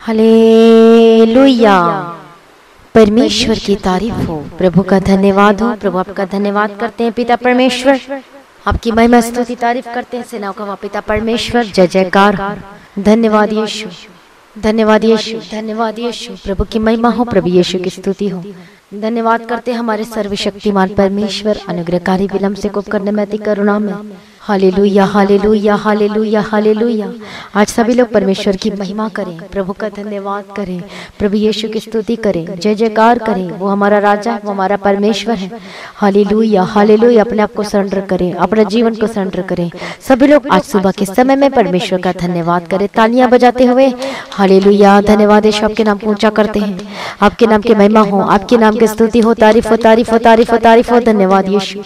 Hallelujah. परमेश्वर की तारीफ हो, प्रभु का धन्यवाद हो। प्रभु आपका धन्यवाद करते हैं पिता परमेश्वर, आपकी महिमा स्तुति तारीफ करते हैं सेनाओं का पिता परमेश्वर। जय जयकार हो। धन्यवाद यीशु, धन्यवाद यीशु, धन्यवाद यीशु। प्रभु की महिमा हो, प्रभु यीशु की स्तुति हो। धन्यवाद करते हैं हमारे सर्वशक्तिमान परमेश्वर, अनुग्रहकारी, विलंब से कोप करने में अति करुणा में। Hallelujah, hallelujah, hallelujah, hallelujah. आज सभी लोग परमेश्वर की महिमा करें, प्रभु का धन्यवाद करें, प्रभु यीशु की स्तुति करें, जय जयकार करें। वो हमारा राजा, वो हमारा परमेश्वर है। Hallelujah, hallelujah. अपने आप को सरेंडर करें, अपने जीवन को सरेंडर करें। सभी लोग आज सुबह के समय में परमेश्वर का धन्यवाद करें, तालियां बजाते हुए। हालेलुया, धन्यवाद यीशु। आपके नाम को ऊंचा करते हैं, आपके नाम की महिमा हो, आपके नाम की स्तुति हो, तारीफ हो, तारीफ हो, तारीफ हो, तारीफ हो। धन्यवाद यीशु,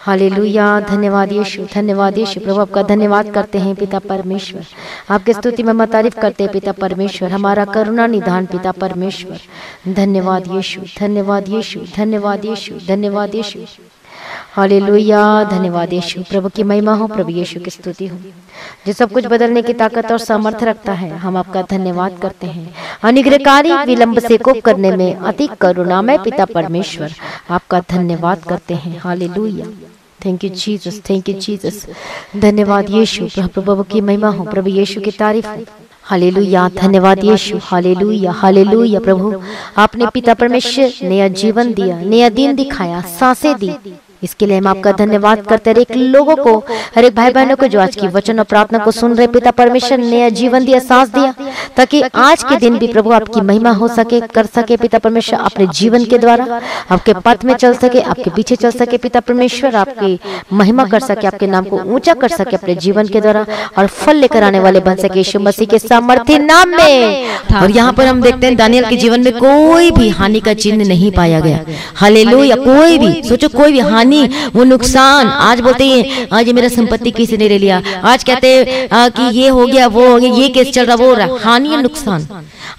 हालेलुया, धन्यवाद यीशु, धन्यवाद यीशु। प्रभु आपका धन्यवाद करते हैं पिता परमेश्वर, आपके स्तुति में तारीफ करते हैं पिता परमेश्वर, हमारा करुणा निधान पिता परमेश्वर। धन्यवाद यीशु, धन्यवाद यीशु, धन्यवाद यीशु, धन्यवाद यीशु। हालेलुया, धन्यवाद यीशु। प्रभु की महिमा हो, प्रभु यीशु की स्तुति हो, जो सब कुछ बदलने की ताकत और सामर्थ्य रखता है। हम आपका धन्यवाद करते हैं। अनुग्रहकारी, विलंब से कोप करने में अति करुणामय पिता परमेश्वर, आपका धन्यवाद करते हैं। Hallelujah, thank you Jesus, thank you Jesus. धन्यवाद यीशु। प्रभु की महिमा हो, प्रभु यीशु की तारीफ हो। हालेलुया, धन्यवाद यीशु। Hallelujah, hallelujah. प्रभु आपने पिता परमेश्वर नया जीवन दिया, नया दिन दिखाया, सांसें दी, इसके लिए हम आपका धन्यवाद करते हैं। हर एक लोगों को, हर एक भाई बहनों को जो आज की वचन और प्रार्थना को सुन रहे, पिता परमेश्वर ने नया जीवन दिया, सांस दिया, ताकि आज के दिन भी प्रभु आपकी महिमा हो सके, कर सके पिता परमेश्वर। अपने जीवन के द्वारा आपके पथ में चल सके, आपके पीछे चल सके पिता परमेश्वर, आपकी महिमा कर सके, आपके नाम को ऊंचा कर सके अपने जीवन के द्वारा, और फल लेकर आने वाले बन सके यीशु मसीह के सामर्थ्य नाम में। और यहाँ पर हम देखते हैं दानियल के जीवन में कोई भी हानि का चिन्ह नहीं पाया गया। हालेलुया, कोई भी, सोचो कोई भी हानि, वो नुकसान। आज बोलते हैं आज ये मेरा संपत्ति किसी ने ले लिया, आज कहते हैं कि ये हो गया, वो हो गया, ये केस चल रहा, वो हो रहा। हानि, नुकसान।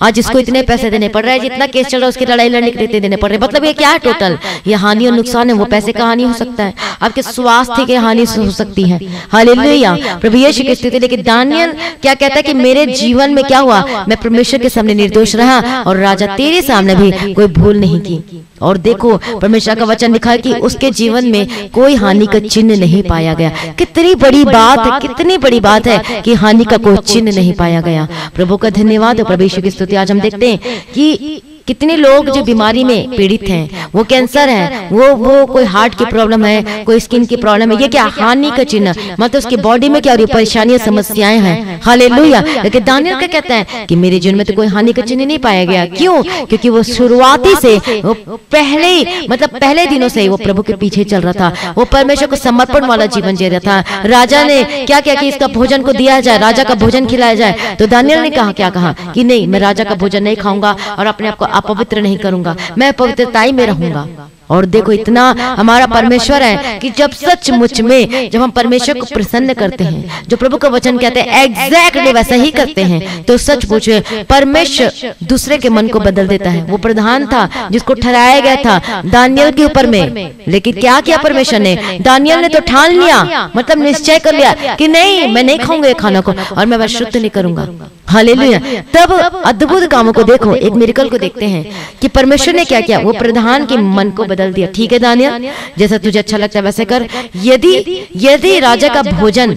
आज इसको इतने पैसे देने पड़ रहे हैं, जितना केस चल रहा है उसकी लड़ाई लड़ने के लिए देने पड़ रहे हैं। मतलब ये क्या है? टोटल ये हानि और नुकसान है। वो पैसे का हानि हो सकता है, आपके स्वास्थ्य की हानि हो सकती है। हालेलुया, प्रभु यीशु की स्तुति। लेकिन दानियल क्या कहता है कि मेरे जीवन में क्या हुआ, मैं परमेश्वर के सामने निर्दोष रहा, और राजा तेरे सामने भी कोई भूल नहीं की। और देखो परमेश्वर का वचन लिखा है कि उसके जीवन में कोई हानि का चिन्ह नहीं पाया गया। कितनी बड़ी बात है, कितनी बड़ी बात है कि हानि का कोई चिन्ह नहीं पाया गया। प्रभु का धन्यवाद है, प्रभु यीशु की स्तुति। आज हम देखते हैं कि कितने लोग जो बीमारी में पीड़ित हैं, वो कैंसर है, वो कोई हार्ट की प्रॉब्लम है, कोई स्किन की प्रॉब्लम है, ये क्या हानि का चिन्ह, मतलब उसकी बॉडी में क्या परेशानियां, समस्याएं हैं। हालेलुया। लेकिन दानियल क्या कहता है कि मेरे जीवन में तो कोई हानि का चिन्ह नहीं पाया गया। क्यों? क्योंकि वो शुरुआती से, वो पहले दिनों से वो प्रभु के पीछे चल रहा था, वो परमेश्वर को समर्पण वाला जीवन जी रहा था। राजा ने क्या किया कि इसका भोजन को दिया जाए, राजा का भोजन खिलाया जाए। तो दानियल ने कहा, क्या कहा कि नहीं, मैं राजा का भोजन नहीं खाऊंगा और अपने आप को अपवित्र नहीं करूंगा, मैं पवित्रताई में रहूंगा। और देखो इतना हमारा परमेश्वर है कि जब सचमुच में जब हम परमेश्वर को प्रसन्न करते हैं, जो प्रभु का वचन कहते हैं एग्जैक्टली वैसा ही करते हैं, तो सचमुच परमेश्वर दूसरे के मन को बदल देता है। वो प्रधान था जिसको ठहराया गया था दानियल के ऊपर में, लेकिन क्या किया परमेश्वर ने, दानियल ने तो ठान लिया, मतलब निश्चय कर लिया कि नहीं, मैं नहीं खाऊंगा ये खाना को, और मैं वह शुद्ध नहीं करूंगा। हालेलुया। तब अद्भुत कामों को देखो, एक मिरेकल को देखते हैं कि परमेश्वर ने क्या किया, वो प्रधान के मन को बदल दिया। ठीक है दानियल, जैसा तुझे अच्छा लगता है वैसे कर। यदि राजा का भोजन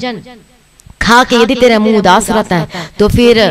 खा के यदि तेरा मुंह उदास रहता है, तो फिर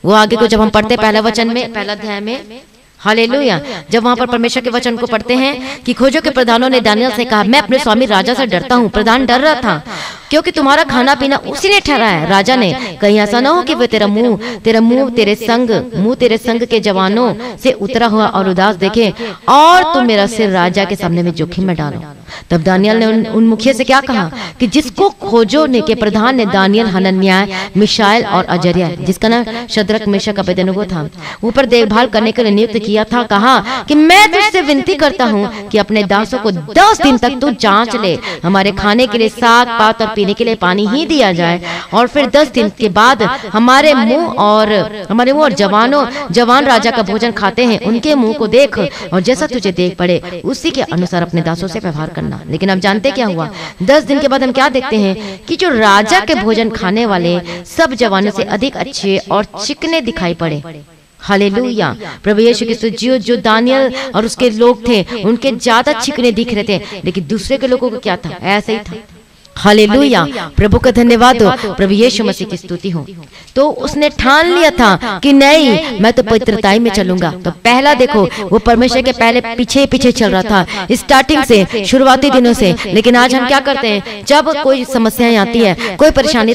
वो आगे को जब हम पढ़ते पहला वचन में, पहला अध्याय में, हालेलुया, जब वहां पर परमेश्वर के वचन को पढ़ते हैं कि खोजों के प्रधानों ने दानियल से कहा, मैं अपने स्वामी राजा से डरता हूँ। प्रधान डर रहा था क्योंकि तुम्हारा खाना पीना उसी ने ठहराया है। राजा ने कहीं ऐसा ना हो कि वो तेरा मुंह तेरे संग के जवानों से उतरा हुआ और उदास देखे, और तुम मेरा सिर राजा के सामने में जोखिम में डालो। तब दानियल ने उन मुखिया से क्या कहा कि जिसको खोजोने के प्रधान ने दानियल, हनन्याह, मिशाएल और अजर्या, जिसका नाम शद्रक, मेशक, अबेदनगो था, ऊपर देखभाल करने के लिए नियुक्त किया था, कहा कि मैं तुझसे विनती करता हूँ कि अपने दासों को 10 दिन तक तू जांच ले, हमारे खाने के लिए साग पात और पीने के लिए पानी ही दिया जाए, और फिर 10 दिन के बाद हमारे मुंह और जवान राजा का भोजन खाते हैं, उनके मुंह को देख, और जैसा तुझे देख पड़े उसी के अनुसार अपने दासों से व्यवहार करना। लेकिन अब जानते क्या हुआ, 10 दिन के बाद हम क्या देखते हैं कि जो राजा के भोजन खाने वाले सब जवानों से अधिक अच्छे और चिकने दिखाई पड़े। हालेलुया। प्रभु यीशु क्रिस्त जो दानियल और उसके लोग थे उनके ज्यादा चिकने दिख रहे थे, लेकिन दूसरे के लोगों को क्या था, ऐसे ही था। हालेलुया, प्रभु का धन्यवाद हो, प्रभु यीशु मसीह की स्तुति हो। तो उसने ठान लिया था कि नहीं, मैं तो पवित्रताई में चलूंगा। तो पहला देखो, वो परमेश्वर के पहले पीछे पीछे चल रहा था स्टार्टिंग से, शुरुआती दिनों से। लेकिन आज हम क्या करते हैं, जब कोई समस्याएं आती है, कोई परेशानी,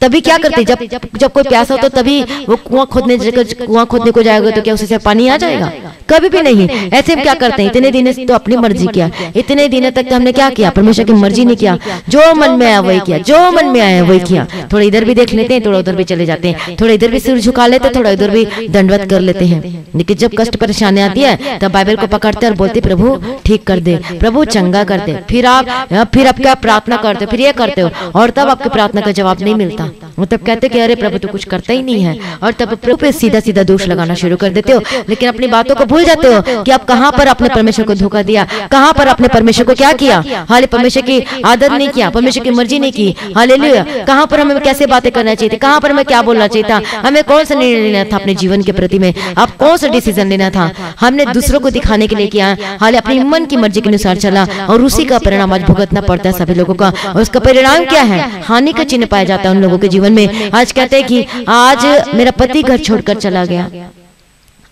तभी क्या करते हैं, जब कोई प्यासा हो तो तभी वो कुआं खोदने को जाएगा, तो क्या उससे पानी आ जाएगा? कभी भी नहीं। ऐसे हम क्या करते हैं, इतने दिन से तो अपनी मर्जी किया, इतने दिन तक तो हमने क्या किया, परमेश्वर की मर्जी नहीं किया, जो मन में आया वही किया, जो मन में आया वही किया। थोड़ा इधर भी देख लेते हैं, थोड़ा उधर भी चले जाते हैं, थोड़ा इधर भी सिर झुका लेते हैं, थोड़ा इधर भी दंडवत कर लेते हैं। लेकिन जब कष्ट परेशानी आती है तब बाइबल को पकड़ते और बोलते, प्रभु ठीक कर दे, प्रभु चंगा कर दे। फिर आप क्या प्रार्थना करते हो, फिर ये करते हो, और तब आपकी प्रार्थना का जवाब नहीं मिलता। मतलब कहते कि अरे प्रभु तो कुछ करता ही नहीं है, और तब प्रभु पे सीधा सीधा दोष लगाना शुरू कर देते हो। लेकिन अपनी बातों को भूल जाते हो कि आप कहां पर अपने परमेश्वर को धोखा दिया, कहां पर अपने परमेश्वर को क्या किया, हाले परमेश्वर की आदर नहीं किया, परमेश्वर की मर्जी नहीं की। हालेलुया, कहां पर हमें कैसे बातें करना चाहिए थी, कहां पर हमें क्या बोलना चाहिए था, हमें कौन सा निर्णय लेना था अपने जीवन के प्रति में, आप कौन सा डिसीजन लेना था, हमने दूसरों को दिखाने के लिए किया, हाले अपनी मन की मर्जी के अनुसार चला, और उसी का परिणाम आज भुगतना पड़ता है सभी लोगों का। और उसका परिणाम क्या है, हानि का चिन्ह पाया जाता है उन लोगों के जीवन में। आज कहते हैं कि आज मेरा पति घर छोड़कर चला गया,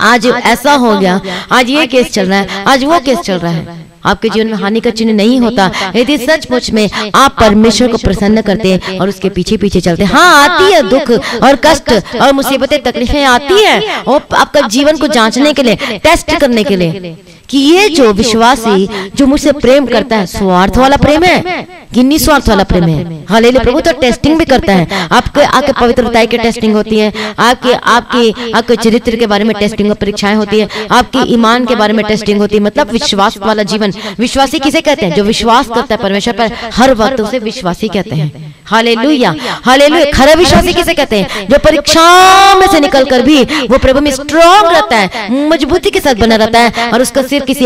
आज ऐसा हो गया, आज ये केस चल रहा है, आज वो केस चल रहा है। आपके जीवन में हानि का चिन्ह नहीं होता यदि सचमुच में आप परमेश्वर को प्रसन्न करते हैं और उसके पीछे पीछे चलते हैं। हाँ, आती है दुख और कष्ट और मुसीबतें, तकलीफें आती है, और आपका जीवन को जांचने के लिए, टेस्ट करने के लिए कि ये जो विश्वासी जो मुझसे प्रेम करता है, स्वार्थ वाला प्रेम है कि निस्वार्थ वाला प्रेम है। हालेलुया, प्रभु तो टेस्टिंग भी करता है। आपके पवित्रता की टेस्टिंग होती है, आपके चरित्र के बारे में टेस्टिंग और परीक्षाएं होती है, आपकी ईमान के बारे में टेस्टिंग होती है। मतलब विश्वास वाला जीवन, विश्वासी किसे कहते हैं, जो विश्वास करता है परमेश्वर पर हर वक्त, उसे विश्वासी कहते हैं। Hallelujah, hallelujah. खरा विश्वासी किसे कहते हैं, जो परीक्षाओं में से निकलकर भी वो प्रभु में स्ट्रांग रहता है, मजबूती के साथ बना रहता है, और उसका सिर किसी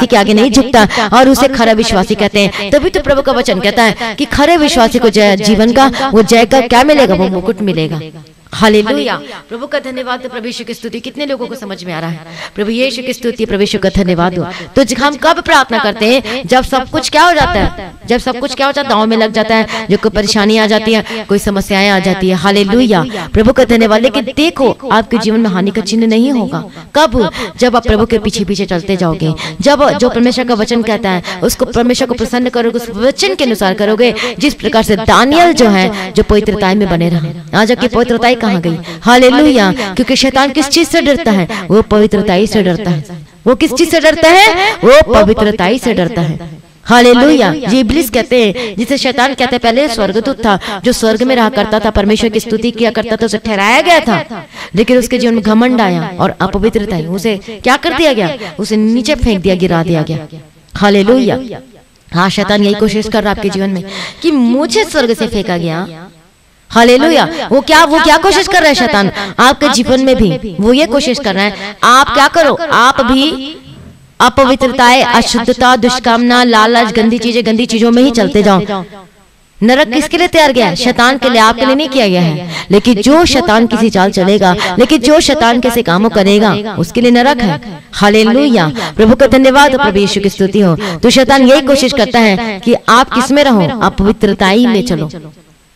के आगे नहीं झुकता, और उसे खरा विश्वासी कहते हैं। तभी तो प्रभु का वचन कहता है कि खरे विश्वासी को जीवन का वो जय का क्या मिलेगा, वो मुकुट मिलेगा। हालेलुया, प्रभु का धन्यवाद। प्रभु यीशु की स्तुति। कितने लोगों को समझ में आ रहा है, प्रभु यीशु की स्तुति, प्रभु यीशु का धन्यवाद हो। तो हम कब प्रार्थना करते हैं, जब सब कुछ क्या हो जाता है, जब सब कुछ क्या हो जाता है, दांव में लग जाता है, जो कोई परेशानी आ जाती है, कोई समस्याएं आ जाती है। हालेलुया, प्रभु का धन्यवाद। लेकिन देखो, आपके जीवन में हानि का चिन्ह नहीं होगा। कब, जब आप प्रभु के पीछे पीछे चलते जाओगे, जब जो परमेश्वर का वचन कहता है उसको, परमेश्वर को प्रसन्न करोगे, उस वचन के अनुसार करोगे, जिस प्रकार से दानियल जो है, जो पवित्रताई में बने रहा। आज आपकी पवित्रताई कहाँ गई? हालेलुया, क्योंकि शैतान किस चीज से डरता है, वो पवित्रताई से डरता है। वो किस चीज से डरता है, वो पवित्रताई से डरता है। हालेलुया, ये इब्लिस कहते हैं, जिसे शैतान कहते हैं, पहले स्वर्गदूत था जो स्वर्ग में रहा करता था, परमेश्वर की स्तुति किया करता था, उसे ठहराया गया था। लेकिन उसके जीवन में घमंड आया और अपवित्रता, उसे क्या कर दिया गया, उसे नीचे फेंक दिया, गिरा दिया गया। हालेलुया। हाँ, शैतान यही कोशिश कर रहा है आपके जीवन में कि मुझे स्वर्ग से फेंका गया। हालेलुया, वो क्या कोशिश कर रहा है शैतान आपके जीवन में भी, वो ये कोशिश कर रहा है आप क्या करो, आप भी अपवित्रताएं, अशुद्धता, दुष्कामना, लालच, गंदी चीजों में ही चलते जाओ। नरक किसके लिए तैयार गया है, शैतान के लिए, आपके लिए नहीं किया गया है। लेकिन जो शैतान किसी चाल चलेगा, लेकिन जो शैतान कैसे कामों करेगा, उसके लिए नरक है। हालेलुया, प्रभु का धन्यवाद, प्रभु यीशु की स्तुति हो। तो शैतान यही कोशिश करता है कि आप किसमें रहो, अपवित्रताई में चलो।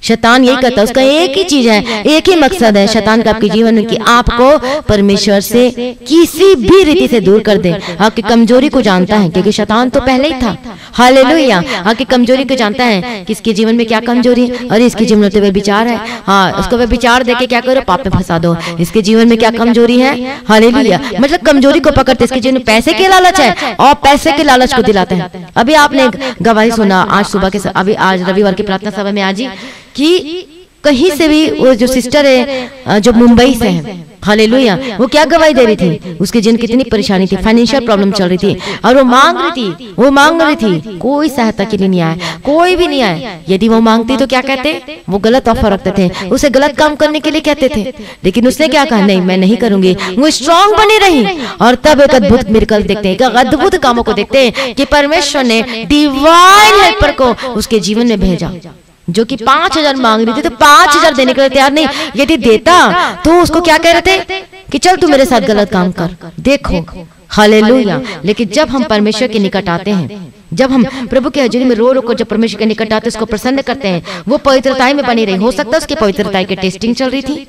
शैतान यही करता है, उसका एक ही चीज है, एक ही मकसद है शैतान का आपके जीवन में, कि आपको परमेश्वर से किसी भी रीति से दूर कर दे। आपकी कमजोरी को जानता है, क्योंकि शैतान तो पहले ही था। हालेलुया, आपकी कमजोरी को जानता है कि इसके जीवन में क्या कमजोरी है, और इसके जीवन में तो वे विचार है। हाँ, उसको वे विचार देके क्या करो, पाप में फंसा दो। इसके जीवन में क्या कमजोरी है, हालेलुया, मतलब कमजोरी को पकड़ते, इसके जीवन में पैसे के लालच है, और पैसे के लालच को दिलाते हैं। अभी आपने गवाही सुना आज सुबह के, अभी आज रविवार की प्रार्थना सभा में आज ही, कि कहीं से भी वो जो सिस्टर है जो मुंबई से है, हालेलुया, वो क्या गवाही दे रही थी, उसके जीवन कितनी परेशानी थी, फाइनेंशियल प्रॉब्लम चल रही थी, और वो मांग रही थी, कोई सहायता के लिए नहीं आया, कोई भी नहीं आया। यदि वो मांगती तो क्या कहते, वो गलत ऑफर रखते थे, उसे गलत काम करने के लिए कहते थे। लेकिन उसने क्या कहा, नहीं मैं नहीं करूंगी, वो स्ट्रांग बनी रही। और तब एक अद्भुत मिरेकल देखते हैं, एक अद्भुत कामों को देखते हैं कि परमेश्वर ने डिवाइन हेल्पर को उसके जीवन में भेजा, जो कि 5,000 मांग रही थी, तो 5,000 देने के लिए तैयार नहीं। यदि देता तो उसको क्या कह रहे थे, कि चल तू मेरे साथ गलत काम कर, देखो। हालेलुया। लेकिन जब हम परमेश्वर के निकट आते हैं, जब हम प्रभु के हजूरी में रो रो कर जब परमेश्वर के निकट आते हैं, उसको प्रसन्न करते हैं, वो पवित्रताई में बनी रही। हो सकता है उसकी पवित्रताई की टेस्टिंग चल रही थी,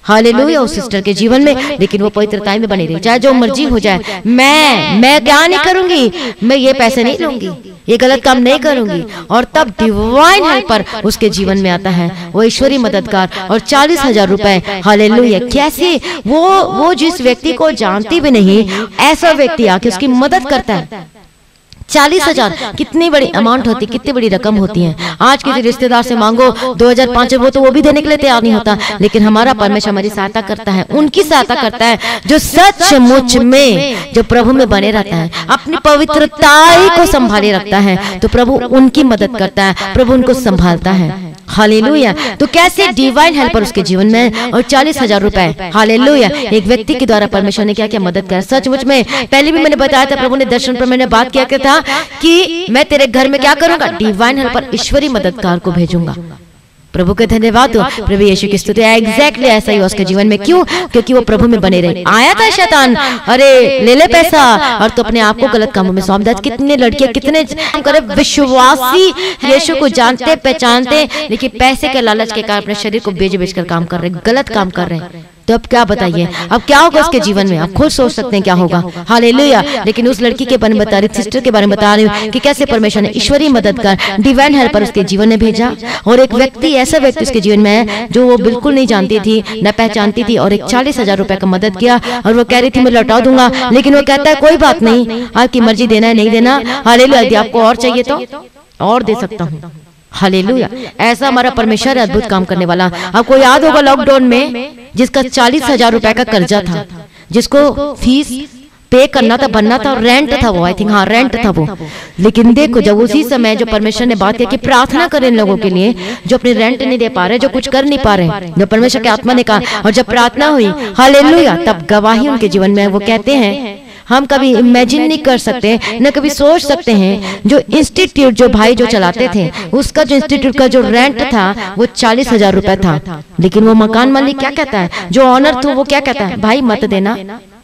हालेलुया, उस सिस्टर के जीवन में, लेकिन वो पवित्रताई में बनी रही। चाहे जो मर्जी हो जाए, मैं क्या नहीं करूंगी, मैं ये पैसे नहीं लूंगी, ये गलत काम नहीं करूंगी। और तब डिवाइन हेल्पर उसके जीवन में आता है, वो ईश्वरीय मददगार, और 40,000 रुपए। हालेलुया। कैसे वो जिस व्यक्ति को जानती भी नहीं, ऐसा व्यक्ति आके उसकी मदद करता है। 40,000 कितनी बड़ी अमाउंट होती, कितनी बड़ी रकम होती है। आज किसी रिश्तेदार से मांगो 2,000-5,000, वो तो वो भी देने के लिए तैयार नहीं होता, लेकिन हमारा परमेश्वर हमारी सहायता करता है, उनकी सहायता करता है जो सचमुच में, जो प्रभु में बने रहता है, अपनी पवित्रताई को संभाले रखता है, तो प्रभु उनकी मदद करता है, प्रभु उनको संभालता है। हालेलुया। तो कैसे डिवाइन हेल्पर उसके जीवन में, और 40,000 रुपए। हालेलुया। एक व्यक्ति के द्वारा परमेश्वर ने क्या क्या मदद कर, सचमुच में। पहले भी मैंने बताया था, प्रभु ने दर्शन पर मैंने बात किया था कि मैं तेरे घर में क्या करूंगा, डिवाइन हेल्पर, ईश्वरीय मददगार को भेजूंगा। प्रभु के धन्यवाद हो, प्रभु यीशु की स्तुति। एग्जैक्टली ऐसा ही उसके जीवन में। क्यों? क्योंकि वो प्रभु में बने रहे। आया था शैतान, अरे ले ले पैसा, और तो अपने आप को गलत कामों में सौंप दिया। कितने लड़कियां, कितने करे विश्वासी यीशु को जानते पहचानते, लेकिन पैसे के लालच के कारण अपने शरीर को बेच बेच कर काम कर रहे, गलत काम कर रहे हैं। तो अब क्या बताइए, अब क्या होगा उसके जीवन में? आप खुद सोच सकते हैं क्या होगा। हालेलुया। लेकिन उस लड़की के बारे में बता रही, सिस्टर के बारे में बता रही हूँ कि कैसे परमेश्वर ने ईश्वरीय मददगार, डिवाइन हेल्पर उसके जीवन में भेजा। और एक व्यक्ति, ऐसा व्यक्ति उसके जीवन में है जो वो बिल्कुल नहीं जानती थी, न पहचानती थी, और एक 40,000 रुपए का मदद किया। और वो कह रही थी मैं लौटा दूंगा, लेकिन वो कहता है कोई बात नहीं, आपकी मर्जी, देना है नहीं देना। हालेलुया। यदि आपको और चाहिए तो और दे सकता हूँ। हालेलुया। ऐसा हमारा परमेश्वर है, अद्भुत काम करने वाला। आपको याद होगा लॉकडाउन में जिसका 40,000 रुपए का कर्जा था, जिसको फीस पे करना था, भरना था, रेंट था वो, आई थिंक, हाँ रेंट था वो। लेकिन देखो, जब उसी समय जो परमेश्वर ने बात की कि प्रार्थना करें इन लोगों के लिए जो अपने रेंट नहीं दे पा रहे, जो कुछ कर नहीं पा रहे, जो परमेश्वर की आत्मा ने कहा, और जब प्रार्थना हुई, हालेलुया, तब गवाही उनके जीवन में। वो कहते हैं हम कभी इमेजिन नहीं कर सकते, न कभी सोच सकते हैं, जो इंस्टीट्यूट जो भाई जो चलाते थे, उसका जो इंस्टीट्यूट का जो रेंट था वो 40,000 रुपए था। लेकिन वो मकान मालिक क्या कहता है, जो ऑनर था वो क्या कहता है, भाई मत देना,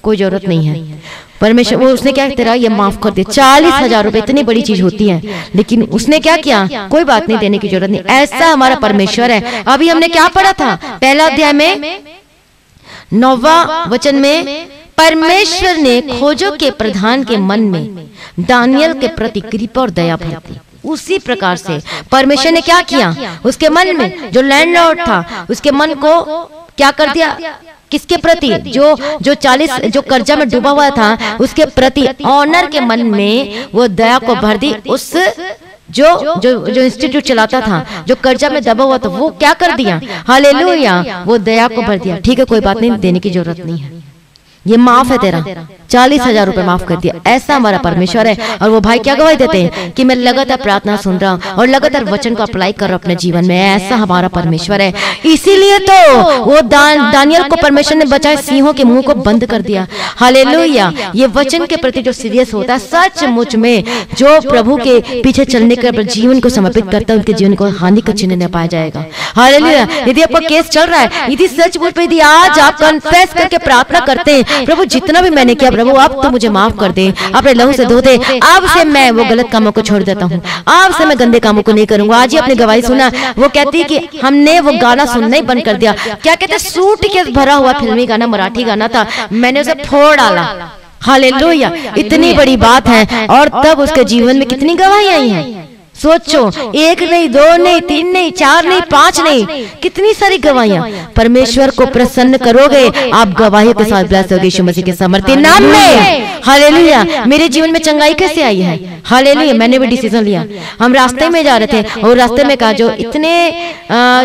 कोई जरूरत नहीं है। परमेश्वर वो उसने क्या तेरा ये माफ कर दे। 40,000 रुपए इतनी बड़ी चीज होती है, लेकिन उसने क्या किया, कोई बात नहीं, देने की जरूरत नहीं। ऐसा हमारा परमेश्वर है। अभी हमने क्या पढ़ा था, पहला अध्याय में 9वां वचन में, परमेश्वर ने खोजों के प्रधान के मन में दानियल के प्रति कृपा और दया भर दी। उसी प्रकार से परमेश्वर ने क्या किया, उसके मन में, जो लैंडलॉर्ड था उसके मन को क्या कर दिया, किसके प्रति, जो 40 जो कर्जा में डूबा हुआ था उसके प्रति, ऑनर के मन में वो दया को भर दी। उस जो इंस्टीट्यूट चलाता था, जो कर्जा में दबा हुआ था, वो क्या कर दिया, हालेलुया, वो दया को भर दिया। ठीक है, कोई बात नहीं, देने की जरूरत नहीं है, ये माफ है तेरा, 40,000 रुपए माफ कर दिया। ऐसा हमारा परमेश्वर है। और वो भाई क्या गवाही देते हैं कि मैं लगातार प्रार्थना सुन रहा हूँ और लगातार वचन को अप्लाई कर रहा हूँ अपने जीवन में। ऐसा हमारा परमेश्वर है। इसीलिए तो वो दानियल को परमेश्वर ने बचाए, सिंहों के मुंह को बंद कर दिया। हालेलुया। ये वचन के प्रति जो सीरियस होता है, सचमुच में जो प्रभु के पीछे चलने के जीवन को समर्पित करता है, उनके जीवन को हानि का चिन्ह न पाया जाएगा। हालेलुया। यदि आपका केस चल रहा है, यदि सचमुच में यदि आज आप कन्फेस करके प्रार्थना करते हैं, प्रभु जितना भी मैंने किया, प्रभु आप तो मुझे माफ कर दे, अपने लहू से धो दे, अब से मैं वो गलत कामों को छोड़ देता हूँ, अब से मैं गंदे कामों को नहीं करूंगा। आज ही अपनी गवाही सुना, वो कहती है कि हमने वो गाना सुनना ही बंद कर दिया। क्या कहते, सूट के भरा हुआ फिल्मी गाना, मराठी गाना था, मैंने उसे फोड़ डाला। हालेलुया। इतनी बड़ी बात है। और तब उसके जीवन में कितनी गवाही आई है, सोचो, 1 नहीं, 2 नहीं, 3 नहीं, 4 नहीं, 5 नहीं, कितनी सारी गवाहियां। परमेश्वर को प्रसन्न करोगे, आप गवाही के साथ ब्लेस होगे यीशु मसीह के सामर्थ्य नाम में। हालेलुया। मेरे जीवन में चंगाई कैसे आई है, हालेलुया। मैंने भी डिसीजन लिया। हम रास्ते में जा रहे थे और रास्ते में कहा, जो इतने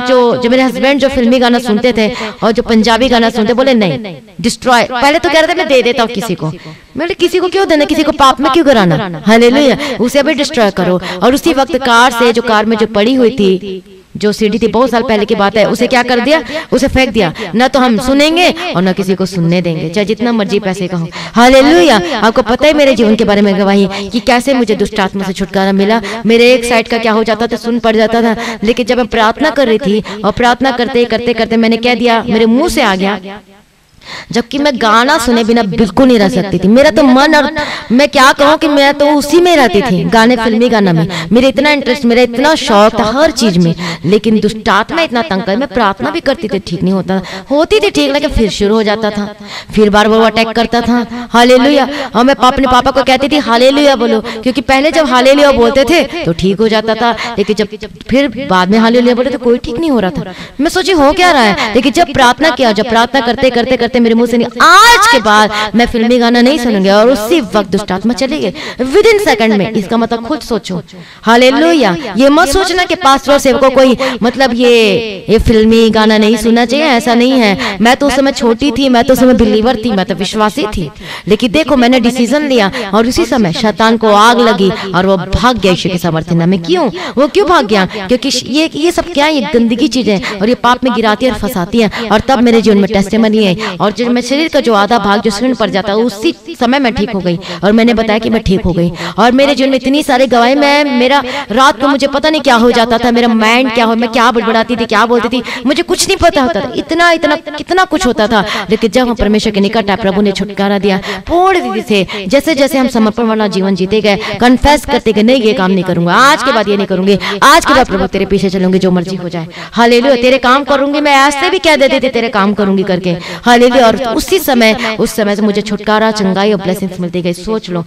जो मेरे हस्बैंड जो फिल्मी गाना सुनते थे और जो पंजाबी गाना सुनते, बोले नहीं, डिस्ट्रॉय। पहले तो कह रहे थे मैं दे देता हूँ किसी को, मैं किसी को क्यों देना, किसी को पाप में क्यों कराना। हालेलुया। उसे भी डिस्ट्रॉय करो। और उसी वक्त कार में जो पड़ी हुई थी, जो सीडी थी, बहुत साल पहले की बात है, उसे क्या कर दिया, उसे फेंक दिया। न तो हम सुनेंगे और न किसी को सुनने देंगे, चाहे जितना मर्जी पैसे का हो। हालेलुया। आपको पता है मेरे जीवन के बारे में गवाही कि कैसे मुझे दुष्ट आत्मा से छुटकारा मिला। मेरे एक साइड का क्या हो जाता था, सुन पड़ जाता था, लेकिन जब मैं प्रार्थना कर रही थी और प्रार्थना करते करते करते मैंने कह दिया, मेरे मुंह से आ गया जबकि मैं गाना सुने बिना बिल्कुल नहीं रह सकती थी। मेरा तो मन, और मैं क्या कहूँ कि मैं तो उसी में रहती थी, गाने, फिल्मी गाना में मेरा इतना इंटरेस्ट, मेरा इतना शौक था हर चीज में। लेकिन दुष्ट आत्मा इतना तंग कर, मैं प्रार्थना भी करती थी, ठीक नहीं होती थी ठीक, लेकिन फिर शुरू हो जाता था, फिर बार वो अटैक करता था। हालेलुया। और मैं अपने पापा को कहती थी हालेलुया बोलो, क्योंकि पहले जब हालेलुया बोलते थे तो ठीक हो जाता था, लेकिन जब फिर बाद में हालेलुया बोले तो कोई ठीक नहीं हो रहा था। मैं सोची हो क्या रहा है, लेकिन जब प्रार्थना किया, जब प्रार्थना करते करते करते मेरे मुंह से नहीं, आज के बाद मैं फिल्मी गाना नहीं सुनूंगी, और उसी वक्त दुष्ट आत्मा चले गए विद इन सेकंड में। इसका मतलब खुद सोचो। हालेलुया। ये मत सोचना कि पास्टर सेवकों कोई मतलब ये फिल्मी गाना नहीं सुनना चाहिए, ऐसा नहीं है। मैं तो उस समय छोटी थी, मैं तो उस समय बिलीवर थी, मैं तो विश्वासी थी, लेकिन देखो मैंने डिसीजन लिया और उसी समय शैतान को आग लगी और वो भाग गया यीशु के सामर्थ्य में। क्यों वो क्यों भाग गया? क्योंकि ये सब क्या है, ये गंदगी चीजें और ये पाप में गिराती है और फंसाती है। और तब मेरे जीवन में टेस्टिमनी है, और जो मैं शरीर का जो आधा भाग जो शरीर पर जाता है उसी समय मैं ठीक हो गई, और मैंने बताया कि मैं ठीक हो गई। और मेरे जीवन में इतनी सारे गवाही, मेरा रात को मुझे पता नहीं क्या हो जाता था, मेरा माइंड क्या हो, मैं क्या बड़बड़ाती थी, क्या बोलती थी, मुझे कुछ नहीं पता होता था, इतना इतना कितना कुछ होता था। लेकिन जब हम परमेश्वर के निकट आए, प्रभु ने छुटकारा दिया, पूर्ण रीति से जैसे जैसे हम समर्पण वाला जीवन जीते गए, कन्फेस करते गए, नहीं ये काम नहीं करूंगा, आज के बाद ये नहीं करूंगी, आज के बाद प्रभु तेरे पीछे चलूंगी, जो मर्जी हो जाए। हालेलुया। तेरे काम करूंगी, मैं आज से भी कह देती थी तेरे काम करूंगी करके। हालेलुया। और उसी समय, उस समय से मुझे छुटकारा, चंगाई और ब्लेसिंग्स मिलती गई। सोच लो,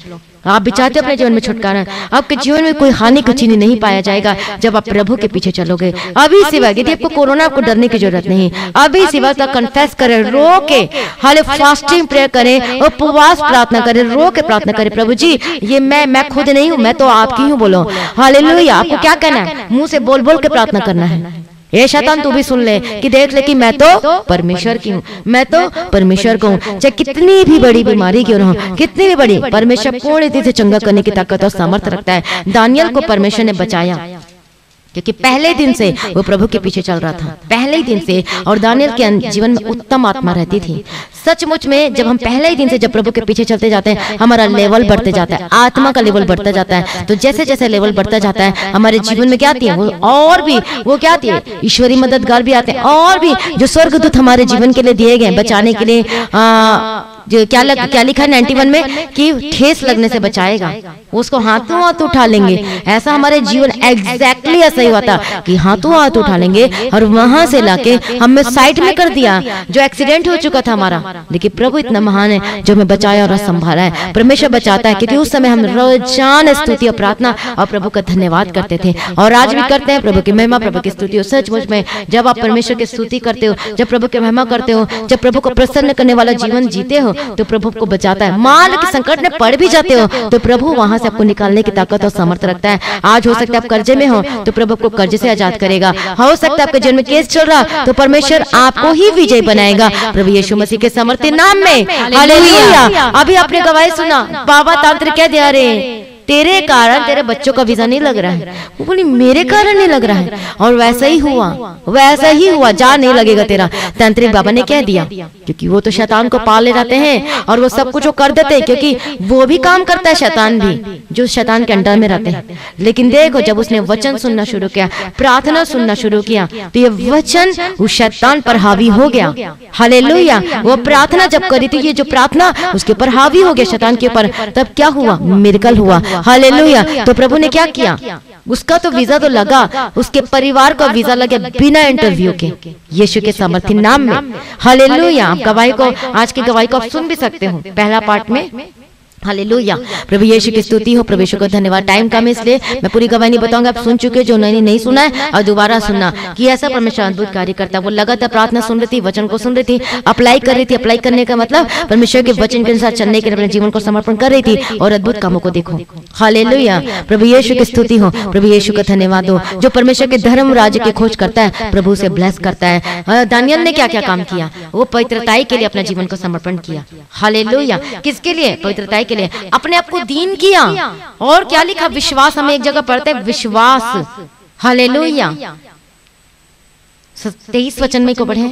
आप भी चाहते हो अपने जीवन में छुटकारा, आपके जीवन में कोई हानि कुछ नहीं पाया जाएगा जब आप प्रभु के पीछे चलोगे। अभी सिवा यदि आपको कोरोना, आपको डरने की जरूरत नहीं, अभी सिवा तक कन्फेस करें, रो के, हाले फास्टिंग प्रेयर करें, उपवास प्रार्थना करें, रो के प्रार्थना करें, प्रभु जी ये मैं खुद नहीं हूँ, मैं तो आपकी हूँ, बोलो हालेलुया। आपको क्या कहना है? मुंह से बोल बोल के प्रार्थना करना है। ये शैतान तू भी सुन ले कि देख ले कि मैं तो परमेश्वर की हूँ, मैं तो परमेश्वर को हूँ, चाहे कितनी भी बड़ी बीमारी क्यों ना हो, कितनी भी बड़ी, परमेश्वर पूर्ण रीति से चंगा करने की ताकत और सामर्थ्य रखता है। दानियल को परमेश्वर ने बचाया क्योंकि पहले दिन से वो प्रभु के पीछे चल रहा था, पहले ही दिन से। और दानियल के जीवन में उत्तम आत्मा रहती थी। सचमुच में जब हम पहले ही दिन से जब प्रभु के पीछे चलते जाते हैं, हमारा लेवल बढ़ते जाता है, आत्मा का लेवल बढ़ता जाता है। तो जैसे जैसे लेवल बढ़ता जाता है, हमारे जीवन में क्या आती है वो, और भी वो क्या आती है, ईश्वरीय मददगार भी आते हैं, और भी जो स्वर्गदूत हमारे जीवन के लिए दिए गए बचाने के लिए। जो क्या लिखा है 91 में कि ठेस लगने से बचाएगा, उसको हाथों हाथ उठा लेंगे। ऐसा हमारे जीवन एग्जैक्टली ऐसा ही हुआ था कि हाथों हाथ उठा लेंगे और वहां से लाके हमें साइड में कर दिया, जो एक्सीडेंट हो चुका था हमारा। लेकिन प्रभु इतना महान है जो हमें बचाया और संभाला है। परमेश्वर बचाता है, क्योंकि उस समय हम रोजाना स्तुति और प्रार्थना और प्रभु का धन्यवाद करते थे, और आज भी करते हैं। प्रभु की महिमा, प्रभु की स्तुति हो। सचमुच में जब आप परमेश्वर की स्तुति करते हो, जब प्रभु की महिमा करते हो, जब प्रभु को प्रसन्न करने वाला जीवन जीते हो, तो प्रभु को बचाता है। मान लो कि संकट में पड़ भी जाते हो तो प्रभु वहां से आपको निकालने की ताकत और सामर्थ्य रखता है। आज हो सकता है आप कर्जे में हो तो प्रभु को कर्जे से आजाद करेगा। हो सकता है आपके जीवन में केस चल रहा तो परमेश्वर आपको ही विजय बनाएगा प्रभु यीशु मसीह के समर्थी नाम में। हालेलुया। अभी आपने गवाही सुना, बाबा तांत्रिक कह दिया रे तेरे कारण तेरे बच्चों का वीजा नहीं लग रहा है। वो बोली मेरे कारण नहीं लग रहा है, और वैसा ही हुआ, वैसा ही हुआ, जा नहीं लगेगा तेरा। तांत्रिक बाबा ने कह दिया, क्योंकि वो तो शैतान को पाले रहते हैं और वो सब कुछ वो कर देते हैं, क्योंकि वो भी काम करता है शैतान भी, जो शैतान के अंडर में रहते हैं। लेकिन देखो जब उसने वचन सुनना शुरू किया, प्रार्थना सुनना शुरू किया, तो ये वचन उस शैतान पर हावी हो गया। हालेलुया। वो प्रार्थना जब करी थी, ये जो प्रार्थना उसके ऊपर हावी हो गया शैतान के ऊपर, तब क्या हुआ? मिरेकल हुआ। हालेलुया। तो प्रभु ने क्या किया? उसका तो वीजा तो लगा, उसके परिवार का वीजा लगा बिना इंटरव्यू के, यीशु के सामर्थ्य नाम में। हालेलुया। आप गवाही को, आज की गवाही को आप सुन भी सकते हो पहला पार्ट में। हालेलुया। प्रभु यीशु की स्तुति हो, प्रभु यीशु को धन्यवाद। टाइम कम है इसलिए मैं पूरी गवाही नहीं बताऊंगा, आप सुन चुके जो नहीं सुना है और दोबारा सुनना कि ऐसा परमेश्वर अद्भुत कार्य करता है। वो लगातार प्रार्थना सुन रही थी, वचन को सुन रही थी, अप्लाई कर रही थी। अप्लाई करने का मतलब परमेश्वर के वचन के अनुसार चलने के लिए अपने जीवन को समर्पण कर रही थी और अद्भुत कामों को देखो। हालेलुया। प्रभु यीशु की स्तुति हो, प्रभु यीशु का धन्यवाद हो। जो परमेश्वर के धर्म राज्य की खोज करता है प्रभु से ब्लेस करता है। दानियल ने क्या क्या काम किया? वो पवित्रताई के लिए अपना जीवन को समर्पण किया। हालेलुया। किसके लिए? पवित्रताई के लिए, अपने आप को दीन किया। और क्या लिखा? विश्वास। हमें एक जगह पढ़ते हैं विश्वास। हालेलुया। 23 वचन में को पढ़े,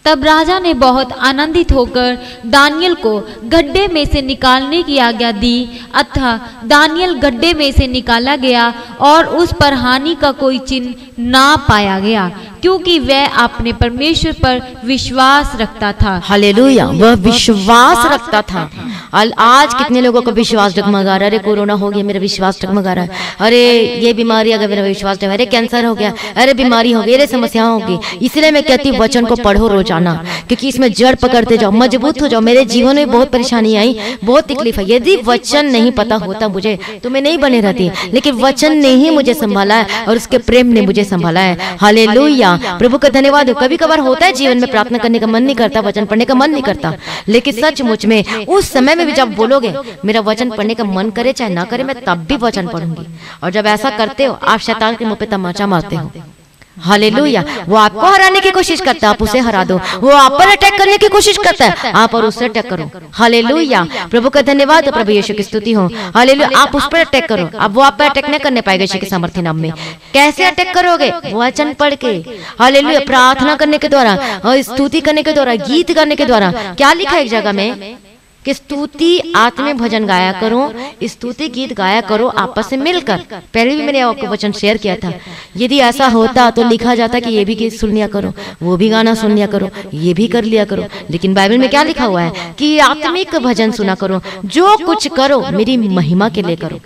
तब राजा ने बहुत आनंदित होकर दानियल को गड्ढे में से निकालने की आज्ञा दी। अतः दानियल गड्ढे में से निकाला गया और उस पर हानि का कोई चिन्ह ना पाया गया, क्योंकि वह अपने परमेश्वर पर विश्वास रखता था। हालेलुया, वह विश्वास रखता था। आज कितने लोगों का विश्वास डगमगा रहा है, अरे कोरोना हो गया मेरा विश्वास डगमगा रहा है, अरे ये बीमारी आ गई मेरा विश्वास डगमगा, अरे कैंसर हो गया, अरे बीमारी हो गई, अरे समस्या होगी। इसलिए मैं कहती हूँ वचन को पढ़ो रोजाना, क्योंकि इसमें जड़ पकड़ते जाओ, मजबूत हो जाओ। मेरे जीवन में बहुत परेशानी आई, बहुत तकलीफ है। यदि वचन नहीं पता होता मुझे तो मैं नहीं बने रहती, लेकिन वचन ने ही मुझे संभाला है और उसके प्रेम ने मुझे संभाला है। हालेलुया, प्रभु का धन्यवाद हो। कभी कभार होता है जीवन में प्रार्थना करने का मन नहीं करता, वचन पढ़ने का मन नहीं करता, लेकिन सचमुच में उस समय में भी जब बोलोगे मेरा वचन पढ़ने का मन करे चाहे ना करे, मैं तब भी वचन पढ़ूंगी। और जब ऐसा करते हो आप शैतान के मुंह पे तमाचा मारते हो। हालेलुया, वो आपको हराने की कोशिश करता है, आप उसे हरा दो। वो आप पर अटैक करने की कोशिश करता है, आप और उससे अटैक करो। हालेलुया, प्रभु का धन्यवाद, प्रभु यीशु की स्तुति हो। हालेलुया, आप उस पर अटैक करो, अब वो आप पर अटैक नहीं करने पाएगा यीशु के सामर्थ्य नाम में। कैसे अटैक करोगे? वचन पढ़ के, हालेलुया, प्रार्थना करने के द्वारा और स्तुति करने के द्वारा, गीत गाने के द्वारा। क्या लिखा है एक जगह में कि स्तुति आत्म भजन गाया करो, स्तुति गीत गाया करो आपस में मिलकर। पहले भी मैंने आपको वचन शेयर किया था। यदि ऐसा होता तो लिखा जाता कि ये भी गीत सुन लिया करो, वो भी गाना सुन लिया करो, ये भी कर लिया करो। लेकिन बाइबल में क्या लिखा हुआ है कि आत्मिक भजन सुना करो, जो कुछ करो मेरी महिमा के लिए करो।